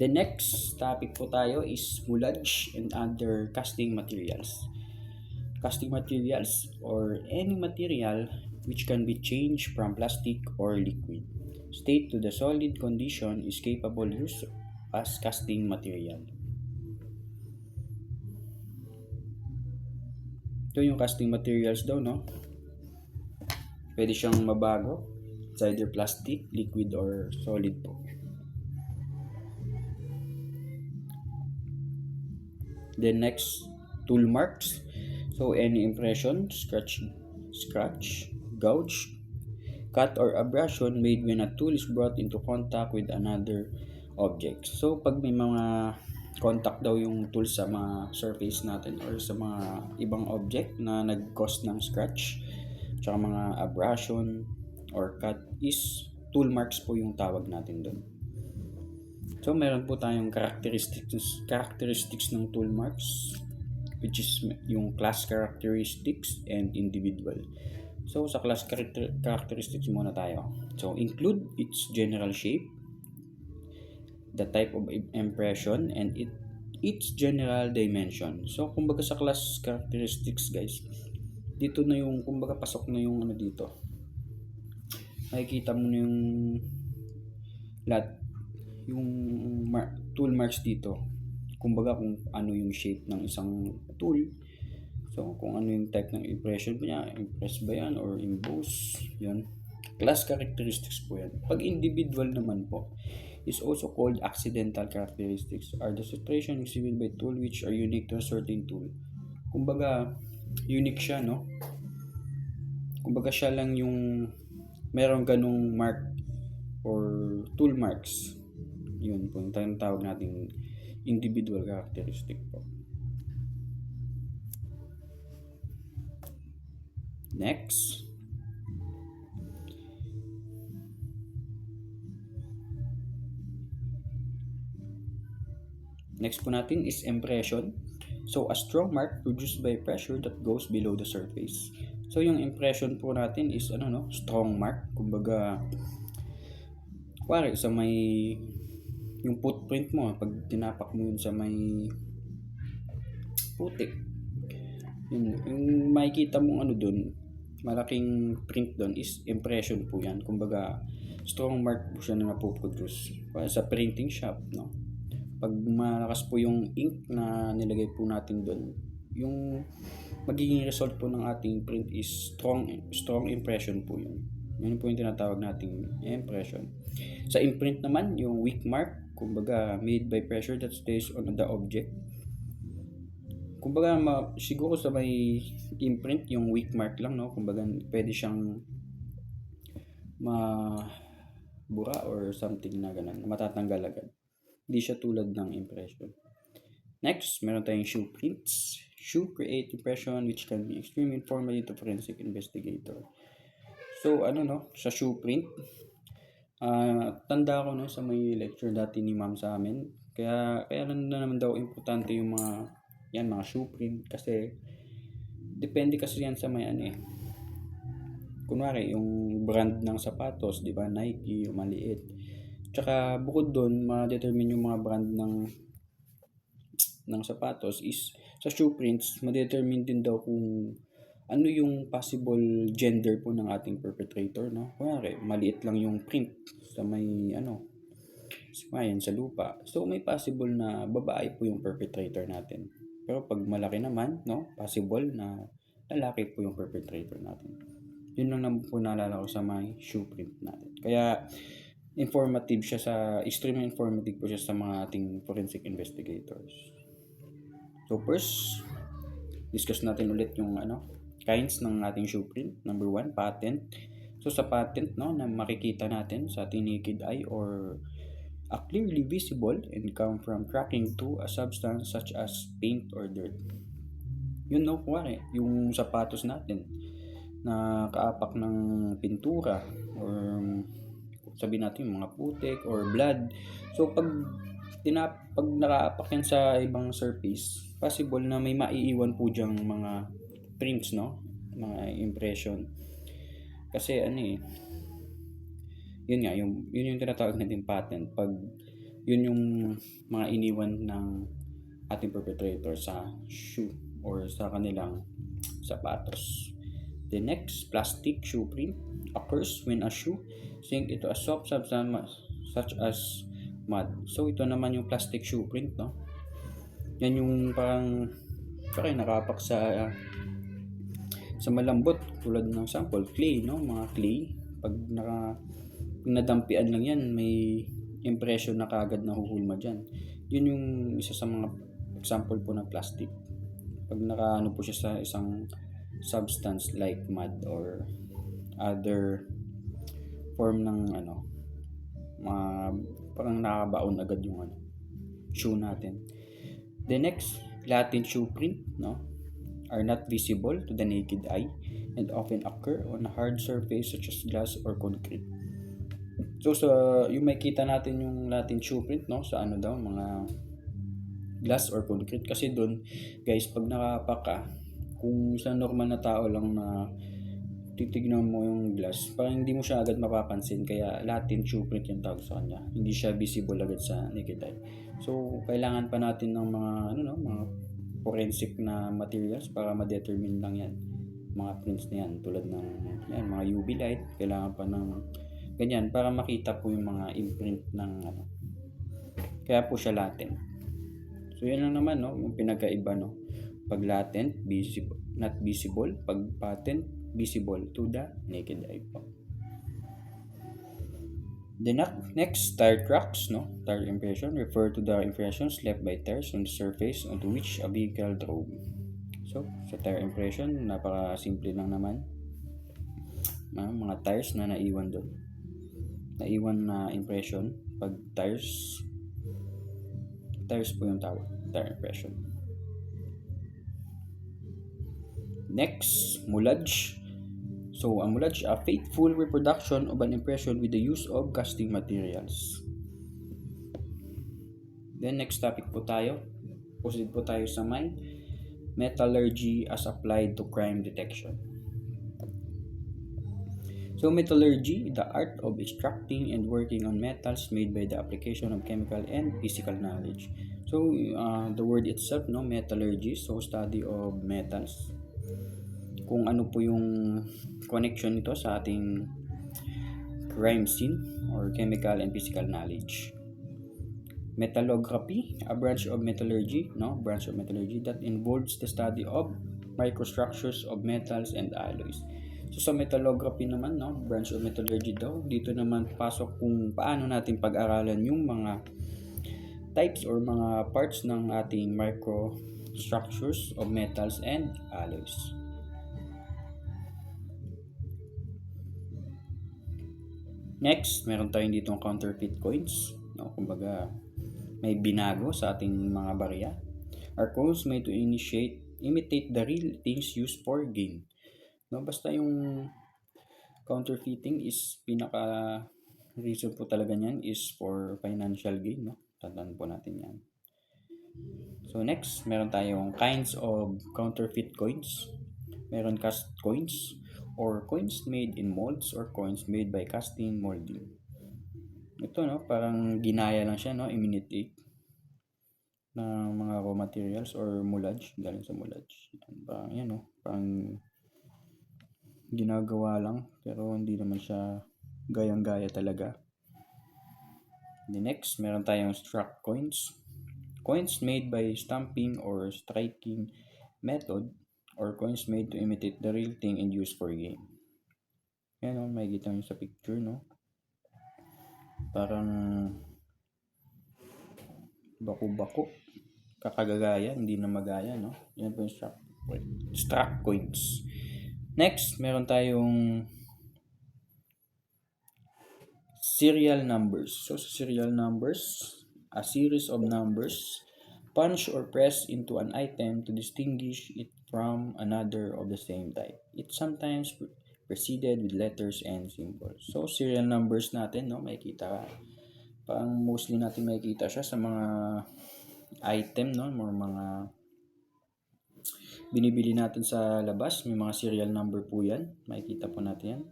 The next topic po tayo is moulage and other casting materials. Casting materials, or any material which can be changed from plastic or liquid state to the solid condition is capable use as casting material. Ito yung casting materials daw, no? Pwede siyang mabago. It's either plastic, liquid, or solid po. The next, tool marks. So any impression, scratch, gouge, cut, or abrasion made when a tool is brought into contact with another object. So pag may mga contact daw yung tool sa mga surface natin or sa mga ibang object na nag-cause ng scratch, tsaka mga abrasion or cut, is tool marks po yung tawag natin doon. So meron po tayong characteristics ng tool marks, which is yung class characteristics and individual. So sa class characteristics muna tayo. So include its general shape, the type of impression, and its general dimension. So kumbaga sa class characteristics guys, dito na yung kumbaga pasok na yung ano dito. Makikita mo na yung lahat yung tool marks dito. Kumbaga kung ano yung shape ng isang tool. So kung ano yung type ng impression niya, impress ba yan or emboss, yan. Class characteristics po yan. Pag individual naman po, is also called accidental characteristics, are the situation exhibited by tool which are unique to a certain tool. Kumbaga, unique siya, no? Kumbaga siya lang yung merong ganong mark or tool marks. Yun po, yung tawag nating individual characteristic po. Next. Next po natin is impression. So, a strong mark produced by pressure that goes below the surface. So, yung impression po natin is strong mark. Kumbaga, kuwari sa may yung footprint mo, pag tinapak mo yun sa may putik, yung makikita mong dun, malaking print dun is impression po yan. Kumbaga, strong mark po siya na napoproduce sa printing shop, no? Pag malakas po yung ink na nilagay po natin doon, yung magiging result po ng ating print is strong impression po yun. Yun po yung tinatawag nating impression. Sa imprint naman, yung weak mark, kumbaga made by pressure that stays on the object. Kumbaga siguro sa may imprint, yung weak mark lang, no? Kumbaga pwede siyang mabura or something na ganun, matatanggal agad. Hindi siya tulad ng impression. Next, meron tayong shoe prints. Shoe create impression which can be extremely informative to forensic investigator. So, sa shoe print, tanda ko sa may lecture dati ni ma'am sa amin. Kaya naman daw importante yung mga shoe print kasi depende kasi yan sa may kunwari, yung brand ng sapatos, di ba? Nike, yung maliit. Tsaka bukod doon, ma-determine yung mga brand ng sapatos is sa shoe prints, ma-determine din daw kung ano yung possible gender po ng ating perpetrator, no? Kunyari, maliit lang yung print sa may sa lupa. So may possible na babae po yung perpetrator natin. Pero pag malaki naman, no, possible na lalaki po yung perpetrator natin. Yun lang naman po naalala ko sa may shoe print natin. Kaya extremely informative po siya sa mga ating forensic investigators. So first, discuss natin ulit yung kinds ng ating shoe print. Number 1, patent. So sa patent, na makikita natin sa ating naked eye or clearly visible and come from tracking to a substance such as paint or dirt. Yun, kuwari, yung sapatos natin na kaapak ng pintura or sabihin natin yung mga putik or blood. So pag nakaapak yan sa ibang surface, possible na may maiiwan po diyang mga prints, no? Mga impression. Kasi yun nga, yun yung tinatawag natin patent. Pag yun yung mga iniwan ng ating perpetrator sa shoe or sa kanilang sapatos. The next, plastic shoe print occurs when a shoe sink into a soft substance such as mud. So ito naman yung plastic shoe print, no? Yan yung parang nakapak sa malambot tulad ng sample clay, no? Mga clay, pag nadampian lang yan, may impression na kagad na huhulma dyan. Yun yung isa sa mga example po ng plastic. Pag po siya sa isang substance like mud or other form ng parang nakabaon agad yung shoe natin. The next, Latin shoe print, no, are not visible to the naked eye and often occur on a hard surface such as glass or concrete. So sa yung makita natin yung Latin shoe print, no, sa ano daw, mga glass or concrete, kasi doon guys, pag nakapak ka, kung sa normal na tao lang na titignan mo yung glass, parang hindi mo siya agad mapapansin, kaya Latin shoe print yung tawag sa kanya, hindi siya visible agad sa naked eye. So kailangan pa natin ng mga ano, no, mga forensic na materials para ma-determine lang yan, mga prints na yan, tulad ng yan, mga UV light, kailangan pa ng ganyan para makita po yung mga imprint ng ano, kaya po siya latent. So yan lang naman, no, yung pinagkaiba, no, pag latent, visible, not visible, pag patent, visible to the naked eye po. The next, tire tracks, no, tire impression refer to the impressions left by tires on the surface onto which a vehicle drove. So sa tire impression, napaka-simple lang naman, mga tires na naiwan doon, naiwan na impression. Pag tires po yung tawag, tire impression. Next, moulage. So, a moulage, a faithful reproduction of an impression with the use of casting materials. Then, next topic po tayo. Proceed po tayo sa may metallurgy as applied to crime detection. So, metallurgy, the art of extracting and working on metals made by the application of chemical and physical knowledge. So, the word itself, no, metallurgy, so study of metals. Kung ano po yung connection nito sa ating crime scene or chemical and physical knowledge. Metallography, a branch of metallurgy, that involves the study of microstructures of metals and alloys. So sa metallography naman, no, branch of metallurgy daw, dito naman pasok kung paano natin pag-aralan yung mga types or mga parts ng ating microstructures of metals and alloys. Next, meron tayong dito ng counterfeit coins, no, kumbaga may binago sa ating mga barya. Are coins made to imitate the real things used for gain. No, basta yung counterfeiting is pinaka reason po talaga niyan is for financial gain, no. Tandaan po natin yan. So next, meron tayong kinds of counterfeit coins. Meron cast coins or coins made in molds or coins made by casting molding. Ito, no, parang ginaya lang siya, no, imitate na mga raw materials or moulage, galing sa moulage. Parang yan, no, parang ginagawa lang pero hindi naman siya gayang-gaya talaga. The next, meron tayong struck coins. Coins made by stamping or striking method, or coins made to imitate the real thing and used for gain. Yan, no, may kita nyo sa picture, no, parang bako-bako, kakagagaya, hindi na magaya, no. Yan po yung struck coins. Next, meron tayong serial numbers. So sa serial numbers, a series of numbers punch or press into an item to distinguish it from another of the same type. It sometimes preceded with letters and symbols. So serial numbers natin, no, makikita ka. Parang mostly natin makikita siya sa mga item, no, mga binibili natin sa labas, may mga serial number po yan, makikita po natin yan.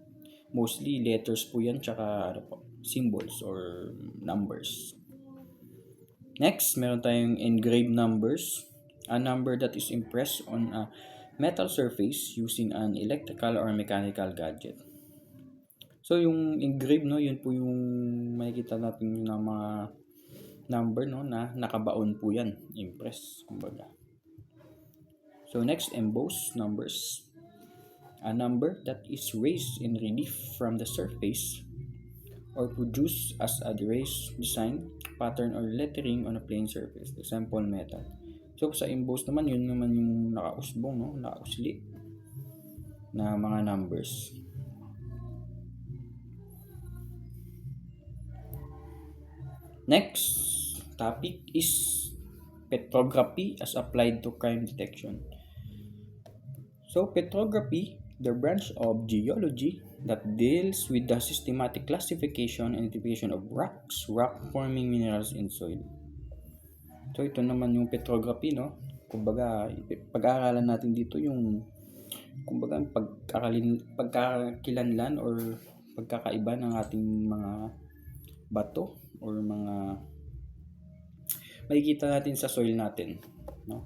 Mostly letters po yan, tsaka ano po, symbols or numbers. Next, meron tayong engraved numbers, a number that is impressed on a metal surface using an electrical or mechanical gadget. So yung engraved, no, yun po yung makikita natin na mga number, no, na nakabaon po yan, impress, kumbaga. So next, embossed numbers, a number that is raised in relief from the surface or produced as a raised design, pattern, or lettering on a plain surface, example metal. So sa embossed naman, yun naman yung nakausbong, no, nakausli na mga numbers. Next topic is petrography as applied to crime detection. So petrography the branch of geology that deals with the systematic classification and identification of rocks, rock-forming minerals in soil. So ito naman yung petrography, no? Kumbaga, pag-aaralan natin dito yung kumbaga pagkakakilanlan or pagkakaiba ng ating mga bato or mga makikita natin sa soil natin, no?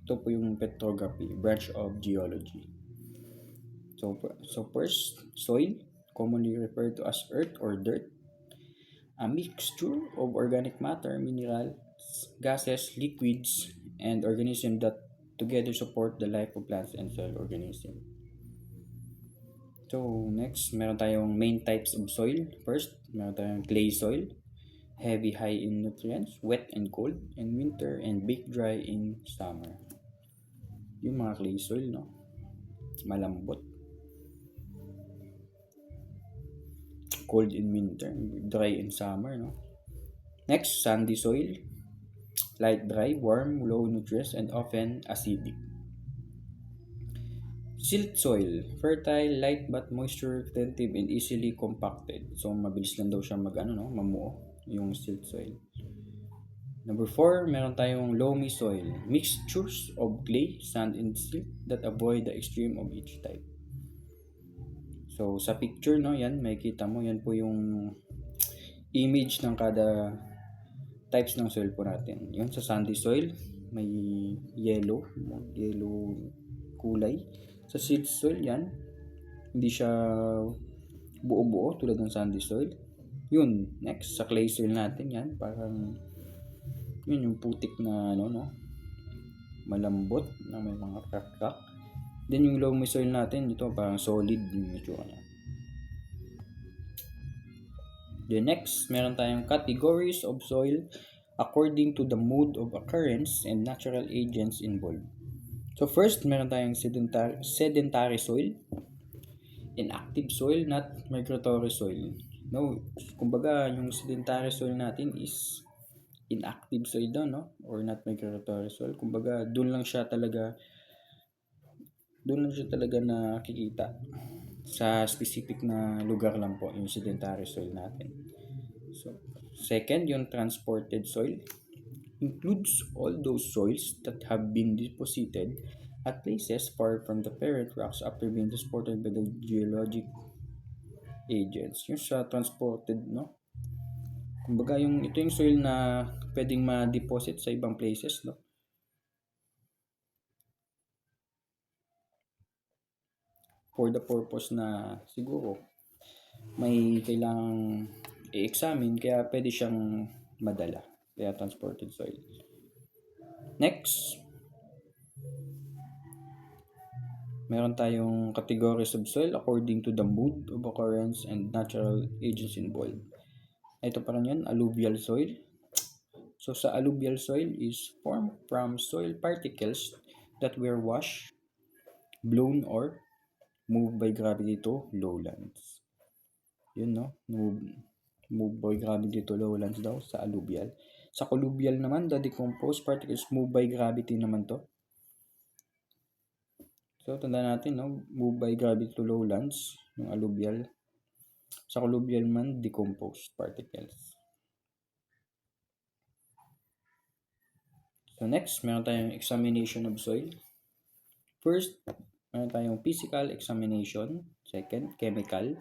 Ito po yung petrography, branch of geology. So first, soil, commonly referred to as earth or dirt, a mixture of organic matter, minerals, gases, liquids, and organisms that together support the life of plants and soil organisms. So next, meron tayong main types of soil. First, meron tayong clay soil, heavy, high in nutrients, wet and cold in winter, and bake dry in summer. Yung mga clay soil, no? Malambot. Cold in winter, dry in summer, no? Next, sandy soil, light dry, warm, low nutrients, and often acidic. Silt soil, fertile, light but moisture retentive and easily compacted. So mabilis lang daw siya mamuo yung silt soil. Number 4, meron tayong loamy soil, mixtures of clay, sand, and silt that avoid the extreme of each type. So sa picture, no, yan makikita mo, yan po yung image ng kada types ng soil po natin. Yun sa sandy soil, may yellow kulay. Sa silt soil, yan, hindi siya buo-buo tulad ng sandy soil. Yun, next, sa clay soil natin, yan, parang yun yung putik na malambot na may mga crack. Then yung loamy soil natin, ito parang solid yung itsura niya. Then next, meron tayong categories of soil according to the mode of occurrence and natural agents involved. So first, meron tayong sedentary soil, inactive soil, not migratory soil. No, kumbaga yung sedentary soil natin is inactive soil daw, no? Or not migratory soil. Kumbaga doon lang siya talaga nakikita sa specific na lugar lang po yung sedentary soil natin. So second, yung transported soil includes all those soils that have been deposited at places far from the parent rocks after being transported by the geologic agents. Yung sa transported, no? Kumbaga ito yung soil na pwedeng ma-deposit sa ibang places, no? For the purpose na siguro may kailangang i-examine, kaya pwede siyang madala, kaya transported soil. Next, meron tayong categories of soil according to the mode of occurrence and natural agents involved. Ito pa rin yan, alluvial soil. So sa alluvial soil is formed from soil particles that were washed, blown, or moved by gravity to lowlands. Yun, no? Move by gravity to lowlands daw sa alluvial. Sa colluvial naman, the decomposed particles move by gravity naman to. So, tandaan natin, no? Move by gravity to lowlands, yung alluvial. Sa colluvial man, decomposed particles. So, next, meron tayong examination of soil. First, meron tayong physical examination. Second, chemical.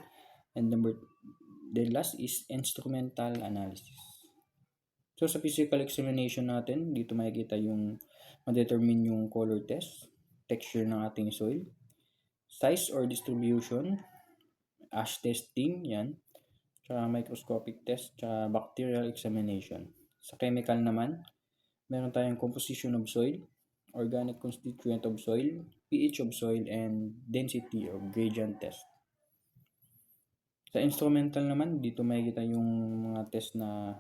And the last is instrumental analysis. So, sa physical examination natin, dito makikita yung ma-determine yung color test, texture ng ating soil, size or distribution, ash testing, yan, tsaka microscopic test, tsaka bacterial examination. Sa chemical naman, meron tayong composition of soil, organic constituent of soil, pH of soil, and density of gradient test. Sa instrumental naman, dito makikita yung mga test na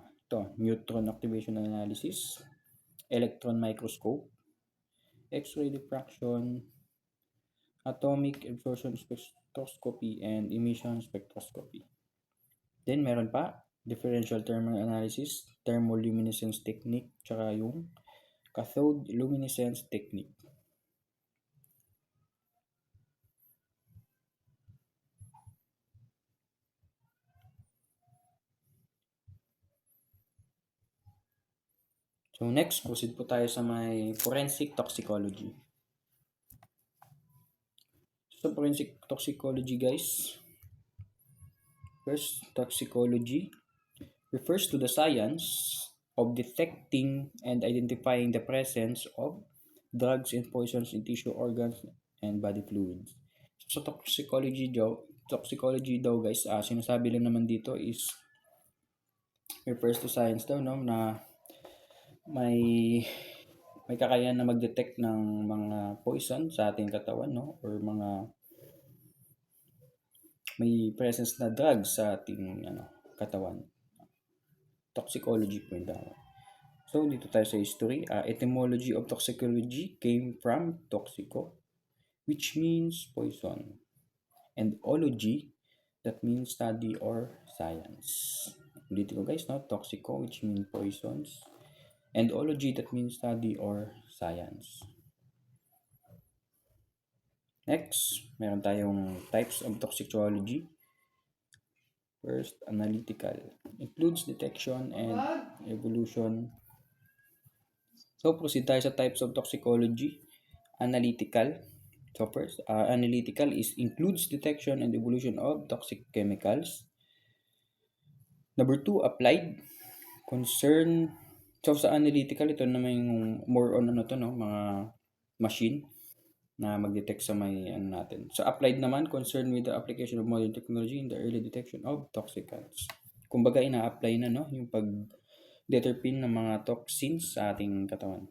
neutron activation analysis, electron microscope, X-ray diffraction, atomic absorption spectroscopy, and emission spectroscopy. Then meron pa, differential thermal analysis, thermoluminescence technique, tsaka yung cathode luminescence technique. So next, proceed po tayo sa may forensic toxicology. So forensic toxicology guys, first, toxicology refers to the science of detecting and identifying the presence of drugs and poisons in tissue, organs, and body fluids. So sa toxicology daw guys, sinasabi lang naman dito is refers to science daw, no, na may kakayahan na mag-detect ng mga poison sa ating katawan, no, or mga may presence na drugs sa ating katawan. Toxicology po yung tawag. So dito tayo sa history. Etymology of toxicology came from toxico, which means poison, and ology, that means study or science. Dito ko guys, no, toxico, which means poisons, and ology, that means study or science. Next, meron tayong types of toxicology. First, analytical. Includes detection and evolution. So, proceed tayo sa types of toxicology. Analytical. So, first, analytical includes detection and evolution of toxic chemicals. Number 2, applied. Concern. So, sa analytical, ito naman yung more on mga machine na mag-detect sa may natin. So, applied naman, concerned with the application of modern technology in the early detection of toxicants. Kumbaga, ina-apply na, no, yung pag-determine ng mga toxins sa ating katawan.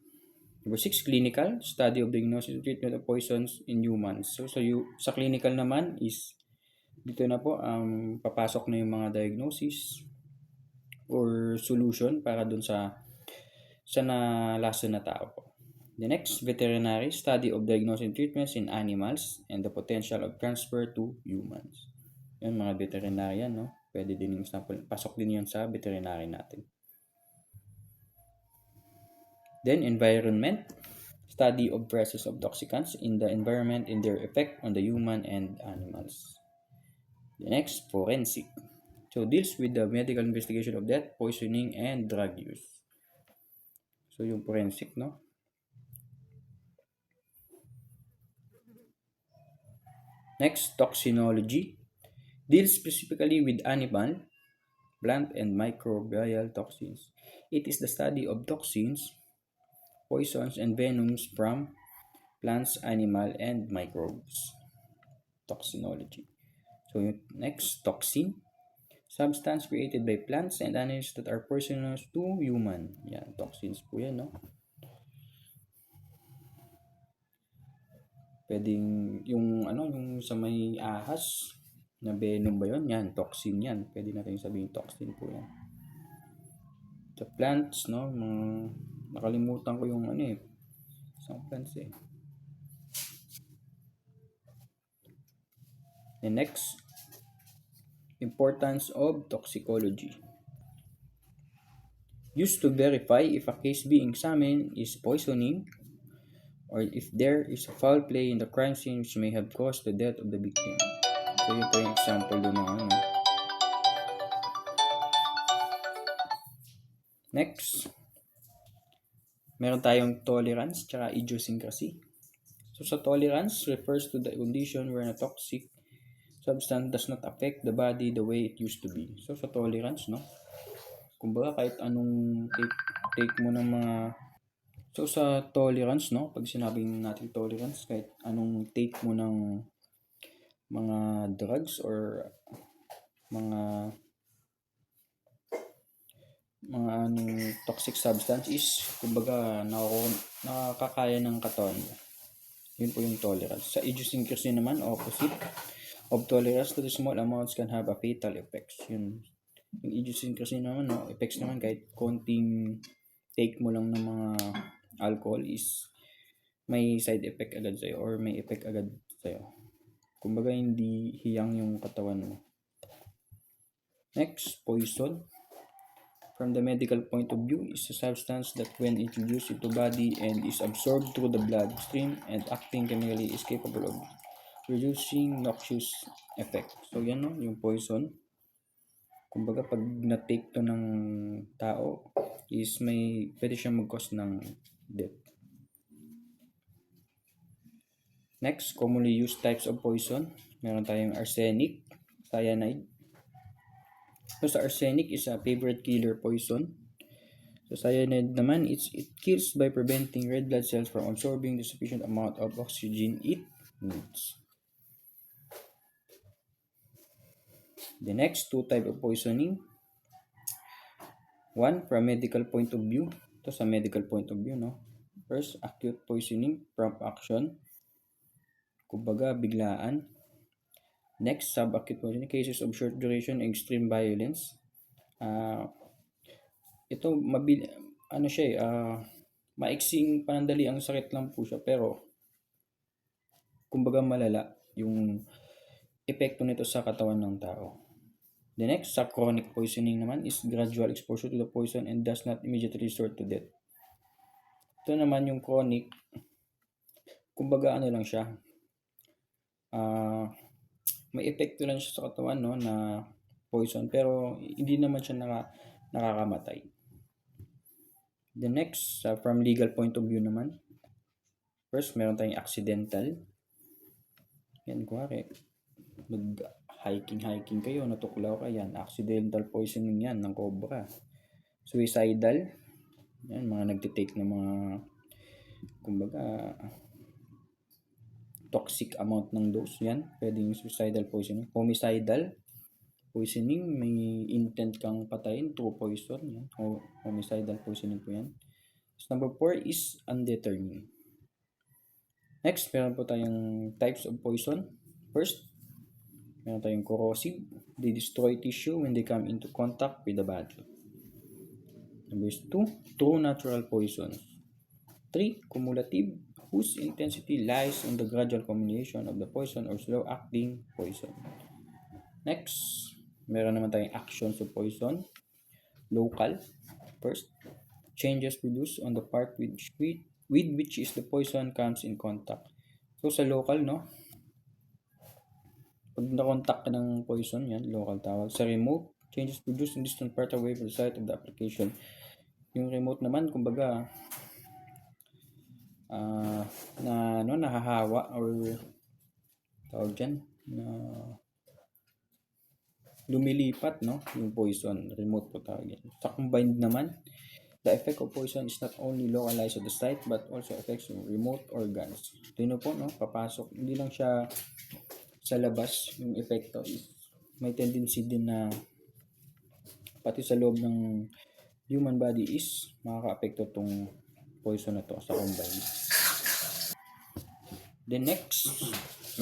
Number 6, clinical, study of diagnosis and treatment of poisons in humans. So sa clinical naman is, dito na po, papasok na yung mga diagnosis or solution para dun sa nalason na tao po. The next, veterinary, study of diagnosis and treatments in animals and the potential of transfer to humans. Yan, mga veterinarian, no? Pwede din yung sample. Pasok din yan sa veterinary natin. Then, environment, study of presence of toxicants in the environment and their effect on the human and animals. The next, forensic. So, deals with the medical investigation of death, poisoning, and drug use. So, yung forensic, no? Next, toxinology. Deals specifically with animal, plant, and microbial toxins. It is the study of toxins, poisons, and venoms from plants, animal, and microbes. Toxinology. So, next, toxin. Substance created by plants and animals that are poisonous to human. Yan, toxins po yan, no? Pwedeng yung sa may ahas na venom ba yun? Yan, toxin yan. Pwede natin sabihin toxin po yan. Sa plants, no? Nakalimutan ko yung isang plants eh. The next, importance of toxicology. Used to verify if a case being examined is poisoning or if there is a foul play in the crime scene which may have caused the death of the victim. So, yun po yung example doon ng Next, meron tayong tolerance tsaka idiosyncrasy. So, sa tolerance refers to the condition where a toxic substance does not affect the body the way it used to be. So, sa tolerance, no? Kumbaga, kahit anong take mo ng mga... So, sa tolerance, no? Pag sinabing natin tolerance, kahit anong take mo ng mga drugs or mga toxic substance is, kumbaga, nakakaya ng katawan. Yun po yung tolerance. Sa idiosyncrasy naman, opposite of tolerance to the small amounts can have a fatal effects. Yung idiosyncrasy naman, no, effects naman kahit konting take mo lang ng mga alcohol is may side effect agad sa'yo or may effect agad sa'yo. Kumbaga, hindi hiyang yung katawan mo. Next, poison. From the medical point of view, is a substance that when introduced into body and is absorbed through the bloodstream and acting chemically is capable of producing noxious effect. So, yan, no, yung poison. Kumbaga, pag na-take to ng tao, is pwede siyang mag-cause ng death. Next, commonly used types of poison. Meron tayong arsenic, cyanide. So sa arsenic is a favorite killer poison. So cyanide naman, it kills by preventing red blood cells from absorbing the sufficient amount of oxygen it needs. The next two type of poisoning. One, from medical point of view. Ito sa medical point of view, no? First, acute poisoning, prompt action. Kumbaga, biglaan. Next, subacute poisoning, cases of short duration, extreme violence. Ito, maiksing panandali ang sakit lang po siya, pero kumbaga malala yung epekto nito sa katawan ng tao. The next, sa chronic poisoning naman, is gradual exposure to the poison and does not immediately resort to death. Ito naman yung chronic, kumbaga lang siya, may epekto lang siya sa katawan, no, na poison, pero hindi naman siya nakakamatay. The next, from legal point of view naman, first, meron tayong accidental. Yan, kuwari, mag-hiking kayo, natuklaw ka, yan, accidental poisoning yan ng cobra. Suicidal, yan, mga nagtitake ng mga, kumbaga, toxic amount ng dose, yan, pwedeng suicidal poisoning. Homicidal poisoning, may intent kang patayin through poison, yan, homicidal poisoning po yan. So, number 4 is undetermined. Next, meron po tayong types of poison. First, meron tayong corrosive. They destroy tissue when they come into contact with the body. Number 2, true natural poisons. 3, cumulative, whose intensity lies in the gradual combination of the poison or slow-acting poison. Next, meron naman tayong actions of poison. Local. First, changes produced on the part with which is the poison comes in contact. So, sa local, no? Pag na-contact ka ng poison, yan, local tawag. Sa remote, changes produced in distant part away from the site of the application. Yung remote naman, kumbaga, nahahawa or tawag dyan, na lumilipat, no? Yung poison, remote po tawag yan. Sa combined naman, the effect of poison is not only localized at the site but also affects yung remote organs. Ito po, no? Papasok. Hindi lang siya sa labas yung epekto. May tendency din na pati sa loob ng human body is makaka-apekto tong poison na to sa combine. The next,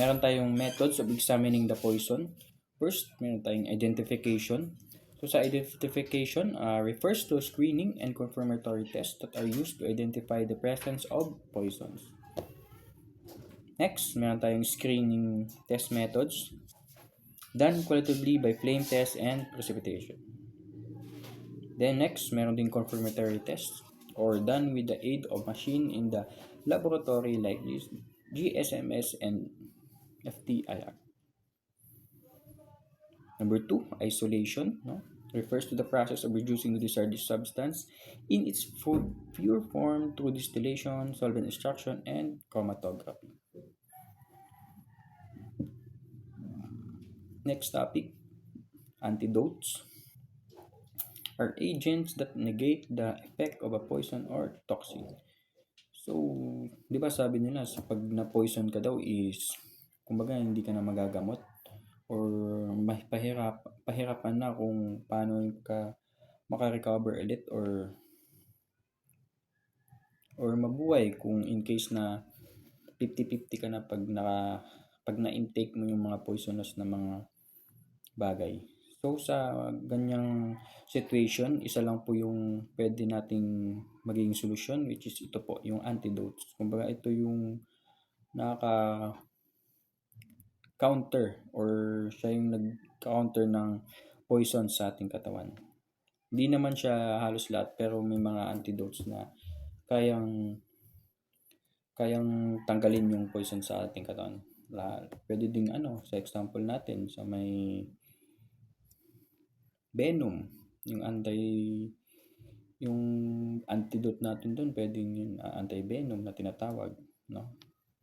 meron tayong methods of examining the poison. First, meron tayong identification. So sa identification, refers to screening and confirmatory tests that are used to identify the presence of poisons. Next, meron tayong screening test methods done qualitatively by flame test and precipitation. Then next, meron din confirmatory tests or done with the aid of machine in the laboratory like this, GSMS and FTIR. Number 2, isolation, no? Refers to the process of reducing the desired substance in its pure form through distillation, solvent extraction, and chromatography. Next topic, antidotes are agents that negate the effect of a poison or toxin. So, di ba sabi nila, pag na-poison ka daw is, kumbaga hindi ka na magagamot or pahirapan na kung paano ka makarecover ulit or mabuhay kung in case na 50-50 ka na pag na-intake mo yung mga poisonous na mga bagay. So, sa ganyang situation, isa lang po yung pwede nating magiging solusyon, which is ito po, yung antidotes. Kumbaga, ito yung counter or siya yung nag-counter ng poison sa ating katawan. Hindi naman siya halos lahat, pero may mga antidotes na kayang tanggalin yung poison sa ating katawan. Pwede ding sa example natin, sa may venom, yung yung antidote natin doon, pwedeng yung antivenom na tinatawag, no?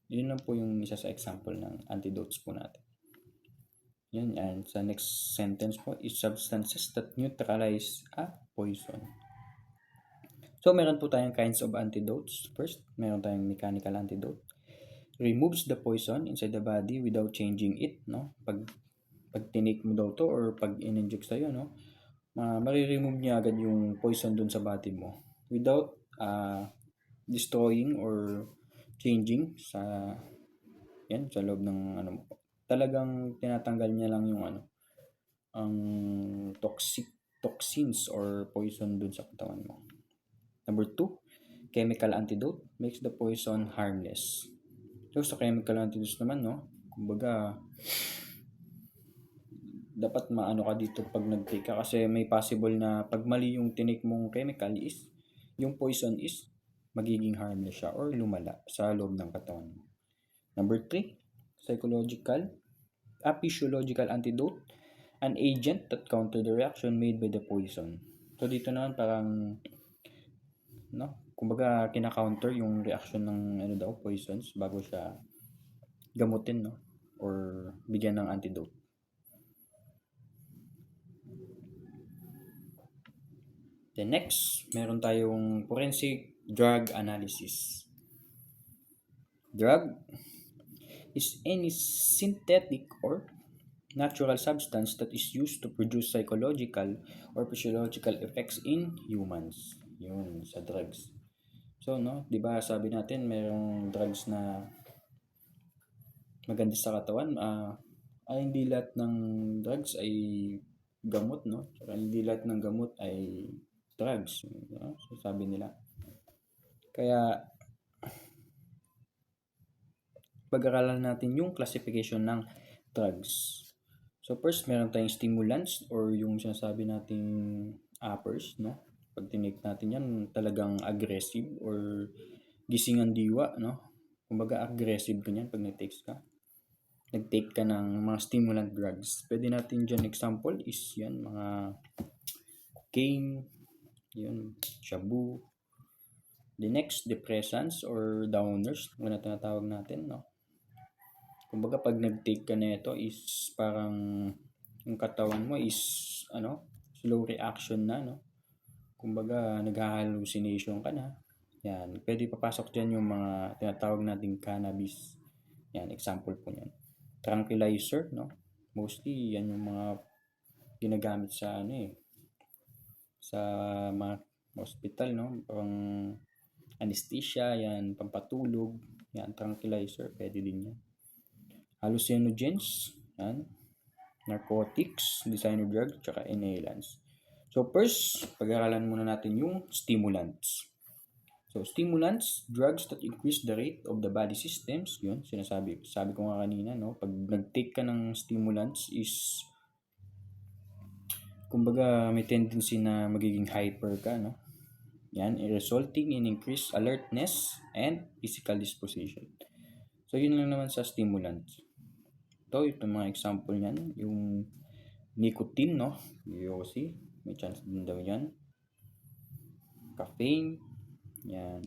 Yun lang po yung isa sa example ng antidotes po natin. Yun, and sa next sentence po is substances that neutralize a poison. So, meron po tayong kinds of antidotes. First, meron tayong mechanical antidote. Removes the poison inside the body without changing it, no? Pag tinake mo daw to or pag in-inject sa'yo, no? Mariremove niya agad yung poison dun sa body mo without destroying or changing sa loob ng ano mo. Talagang tinatanggal niya lang yung ang toxins or poison dun sa katawan mo. Number 2, chemical antidote makes the poison harmless. So sa chemical antidotes naman, no, kumbaga dapat maano ka dito pag nag-take ka kasi may possible na pag mali yung tinake mong chemical is yung poison is magiging harmless siya or lumala sa loob ng katawan mo. Number 3, physiological antidote, an agent that counter the reaction made by the poison. So dito naman parang kumbaga kina-counter yung reaction ng poisons bago siya gamutin, no, or bigyan ng antidote. The next, meron tayong forensic drug analysis. Drug is any synthetic or natural substance that is used to produce psychological or physiological effects in humans. Yun, sa drugs. So, no, di ba sabi natin mayroong drugs na maganda sa katawan. Hindi lahat ng drugs ay gamot, no? Saka hindi lahat ng gamot ay drugs. No? So, sabi nila. Kaya, pag-aralan natin yung classification ng drugs. So first, meron tayong stimulants or yung sinasabi nating uppers, no? Pag tinake natin yan, talagang aggressive or gisingan diwa, no? Kumbaga aggressive ka niyan pag nag-take ka ng mga stimulant drugs. Pwede natin dyan example is yan, mga cocaine, yun, shabu. The next, depressants or downers, ano na tinatawag natin, no? Kumbaga pag nag-take ka na ito is parang yung katawan mo is slow reaction na, no? Kumbaga nag-hallucination ka na. Yan, pwede papasok diyan yung mga tinatawag nating cannabis. Yan, example po niyan. Tranquilizer, no? Mostly yan yung mga ginagamit sa sa mga hospital, no? Pang anesthesia, yan, pampatulog, yan, tranquilizer, pwede din yan. Hallucinogens, yan, narcotics, designer drugs, tsaka inhalants. So first, pag-aralan muna natin yung stimulants. So stimulants, drugs that increase the rate of the body systems, yun, sabi ko nga kanina, no, pag nag-take ka ng stimulants is kumbaga may tendency na magiging hyper ka, no? Yan, resulting in increased alertness and physical disposition. So yun lang naman sa stimulants. Ito mga example niyan, yung nicotine, no? VOC, may chance din daw yan. Caffeine, yan.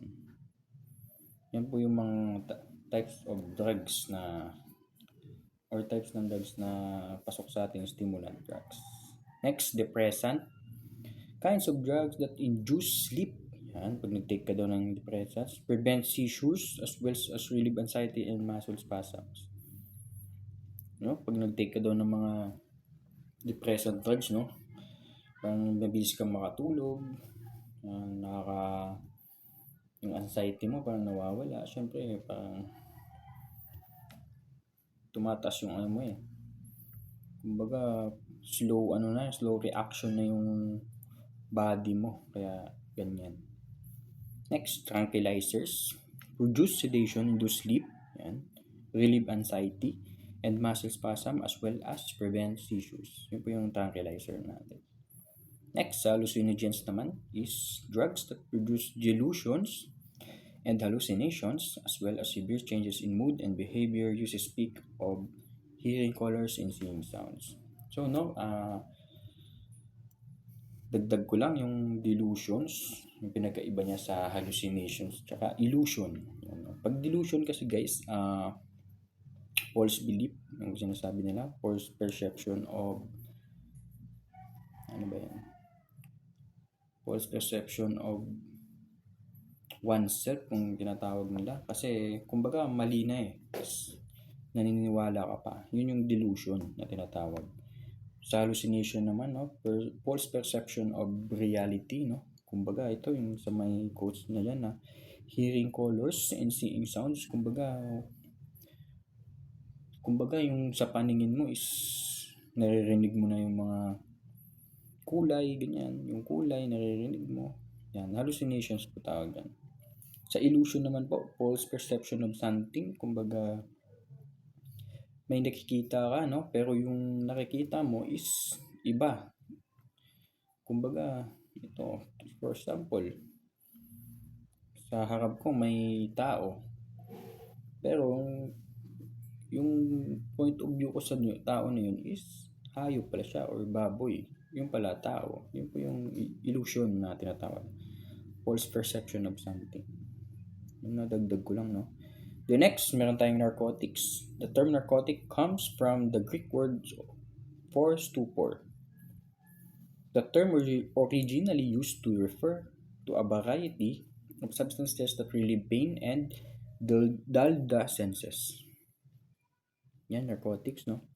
Yan po yung mga types of drugs or types ng drugs na pasok sa ating stimulant drugs. Next, depressant. Kinds of drugs that induce sleep. Yan, pag nag-take ka daw ng depressants, prevent seizures as well as relieve anxiety and muscle spasms. No, pag nag-take ka daw ng mga depressant drugs, no, parang mabilis kang makatulog, yung anxiety mo parang nawawala. Syempre parang tumataas yung kumbaga slow reaction na yung body mo, kaya ganyan. Next, tranquilizers produce sedation, induce sleep, yan, relieve anxiety and muscle spasm as well as prevent seizures. Yun po yung tranquilizer natin. Next, hallucinogens naman is drugs that produce delusions and hallucinations as well as severe changes in mood and behavior. Uses speak of hearing colors and seeing sounds. So Dagdag ko lang yung delusions, yung pinagkaiba niya sa hallucinations tsaka illusion. Pag delusion kasi guys, false belief, yung sinasabi nila, false perception of, ano ba yan? False perception of oneself kung tinatawag nila. Kasi, kumbaga, mali na eh. Tapos, naniniwala ka pa. Yun yung delusion na tinatawag. Sa hallucination naman, no? False perception of reality, no? Kumbaga, ito yung sa may quotes na yan na hearing colors and seeing sounds. Kumbaga yung sa paningin mo is naririnig mo na yung mga kulay, ganyan. Yung kulay, naririnig mo. Yan, hallucinations po tawag yan. Sa illusion naman po, false perception of something. Kumbaga, may nakikita ka, no? Pero yung nakikita mo is iba. Kumbaga, ito, for example, sa harap ko may tao. Pero, yung point of view ko sa tao na yun is hayop pala siya or baboy. Yung pala tao. Yun po yung illusion na tinatawag. False perception of something. Yung nadagdag ko lang, no? The next, meron tayong narcotics. The term narcotic comes from the Greek word for stupor. The term originally used to refer to a variety of substances that relieve pain and dull the senses. Yan, narcotics, no?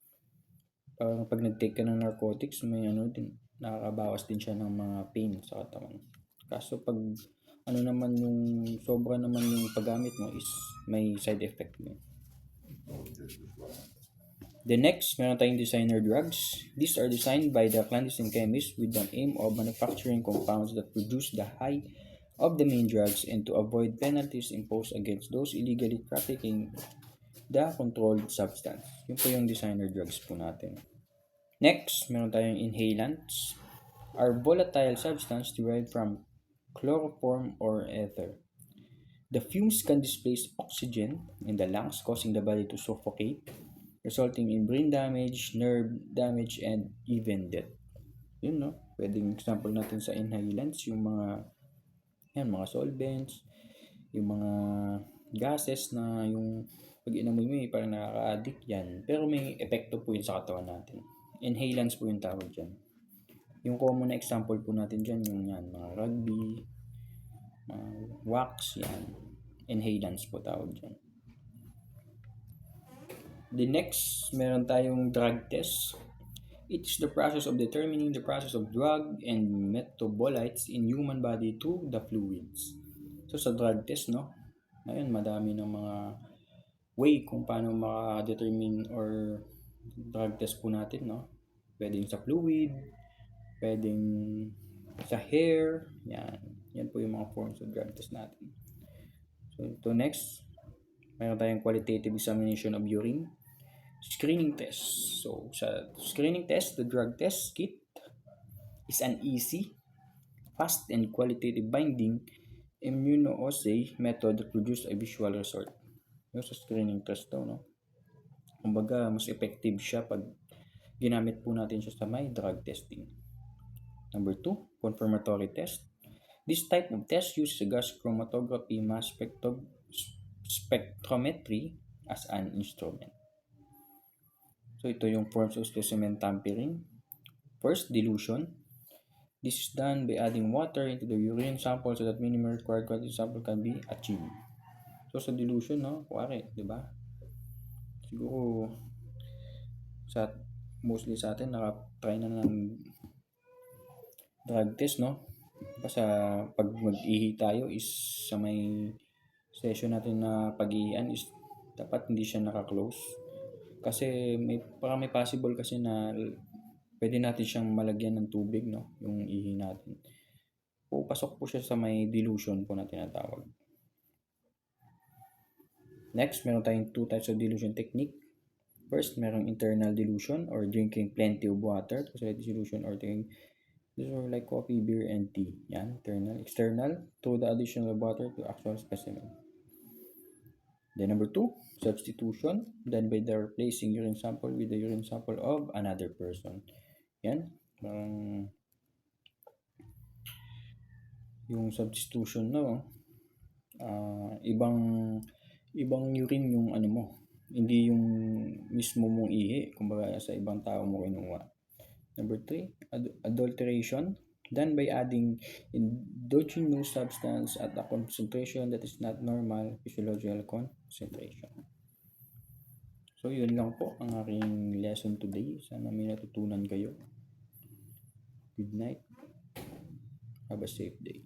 Parang pag nag-take ka ng narcotics, may ano din, nakakabawas din siya ng mga pain sa katawan. Kaso pag ano naman yung sobra naman yung paggamit mo is may side effect mo. The next, meron tayong designer drugs. These are designed by the clandestine chemists with the aim of manufacturing compounds that produce the high of the main drugs and to avoid penalties imposed against those illegally trafficking the controlled substance. Yun po yung designer drugs po natin. Next, meron tayong inhalants. Are volatile substance derived from chloroform or ether. The fumes can displace oxygen in the lungs, causing the body to suffocate, resulting in brain damage, nerve damage, and even death. Yun, no? Pwedeng example natin sa inhalants, yung mga solvents, yung mga gases na yung pag inamoy mo parang nakaka-addict yan. Pero may epekto po yun sa katawan natin. Inhalants po yung tawag dyan. Yung common na example po natin dyan, yung yan, mga rugby, wax, yan. Inhalants po tawag dyan. The next, meron tayong drug test. It is the process of determining the process of drug and metabolites in human body to the fluids. So sa drug test, no? Ngayon, madami ng mga way kung paano maka-determine or drug test po natin, no? Pwedeng sa fluid, pwedeng sa hair, yan. Yan po yung mga forms of drug test natin. So ito next, mayroon tayong qualitative examination of urine. Screening test. So sa screening test, the drug test kit is an easy, fast, and qualitative binding immunoassay method that produces a visual result. Yung sa screening test to, no? Kumbaga, mas effective siya pag ginamit po natin siya sa may drug testing. Number 2, confirmatory test. This type of test uses gas chromatography mass spectrometry as an instrument. So ito yung forms of specimen tampering. First, dilution. This is done by adding water into the urine sample so that minimum required quantity sample can be achieved. So sa dilution, no, kuwari, di ba? Siguro mostly sa atin nakatry na ng drug test, no? Kasi pag mag-ihi tayo is sa may session natin na pag-ihian is dapat hindi siya naka-close. Kasi may possible kasi na pwede natin siyang malagyan ng tubig, no? Yung ihi natin. Pasok po siya sa may dilution po na tinatawag. Next, meron tayong 2 types of dilution technique. First, merong internal dilution or drinking plenty of water. So, dilution or taking this are like coffee, beer, and tea. Yan, internal. External, through the addition of water to actual specimen. Then number 2, substitution, done by the replacing urine sample with the urine sample of another person. Yan, yung substitution, no? Ibang urine yung ano mo, hindi yung mismo mong ihi, kumbaga sa ibang tao mo kinuha. Number 3, adulteration, done by adding endogenous substance at a concentration that is not normal physiological concentration. So yun lang po ang aking lesson today. Sana may natutunan kayo. Good night. Have a safe day.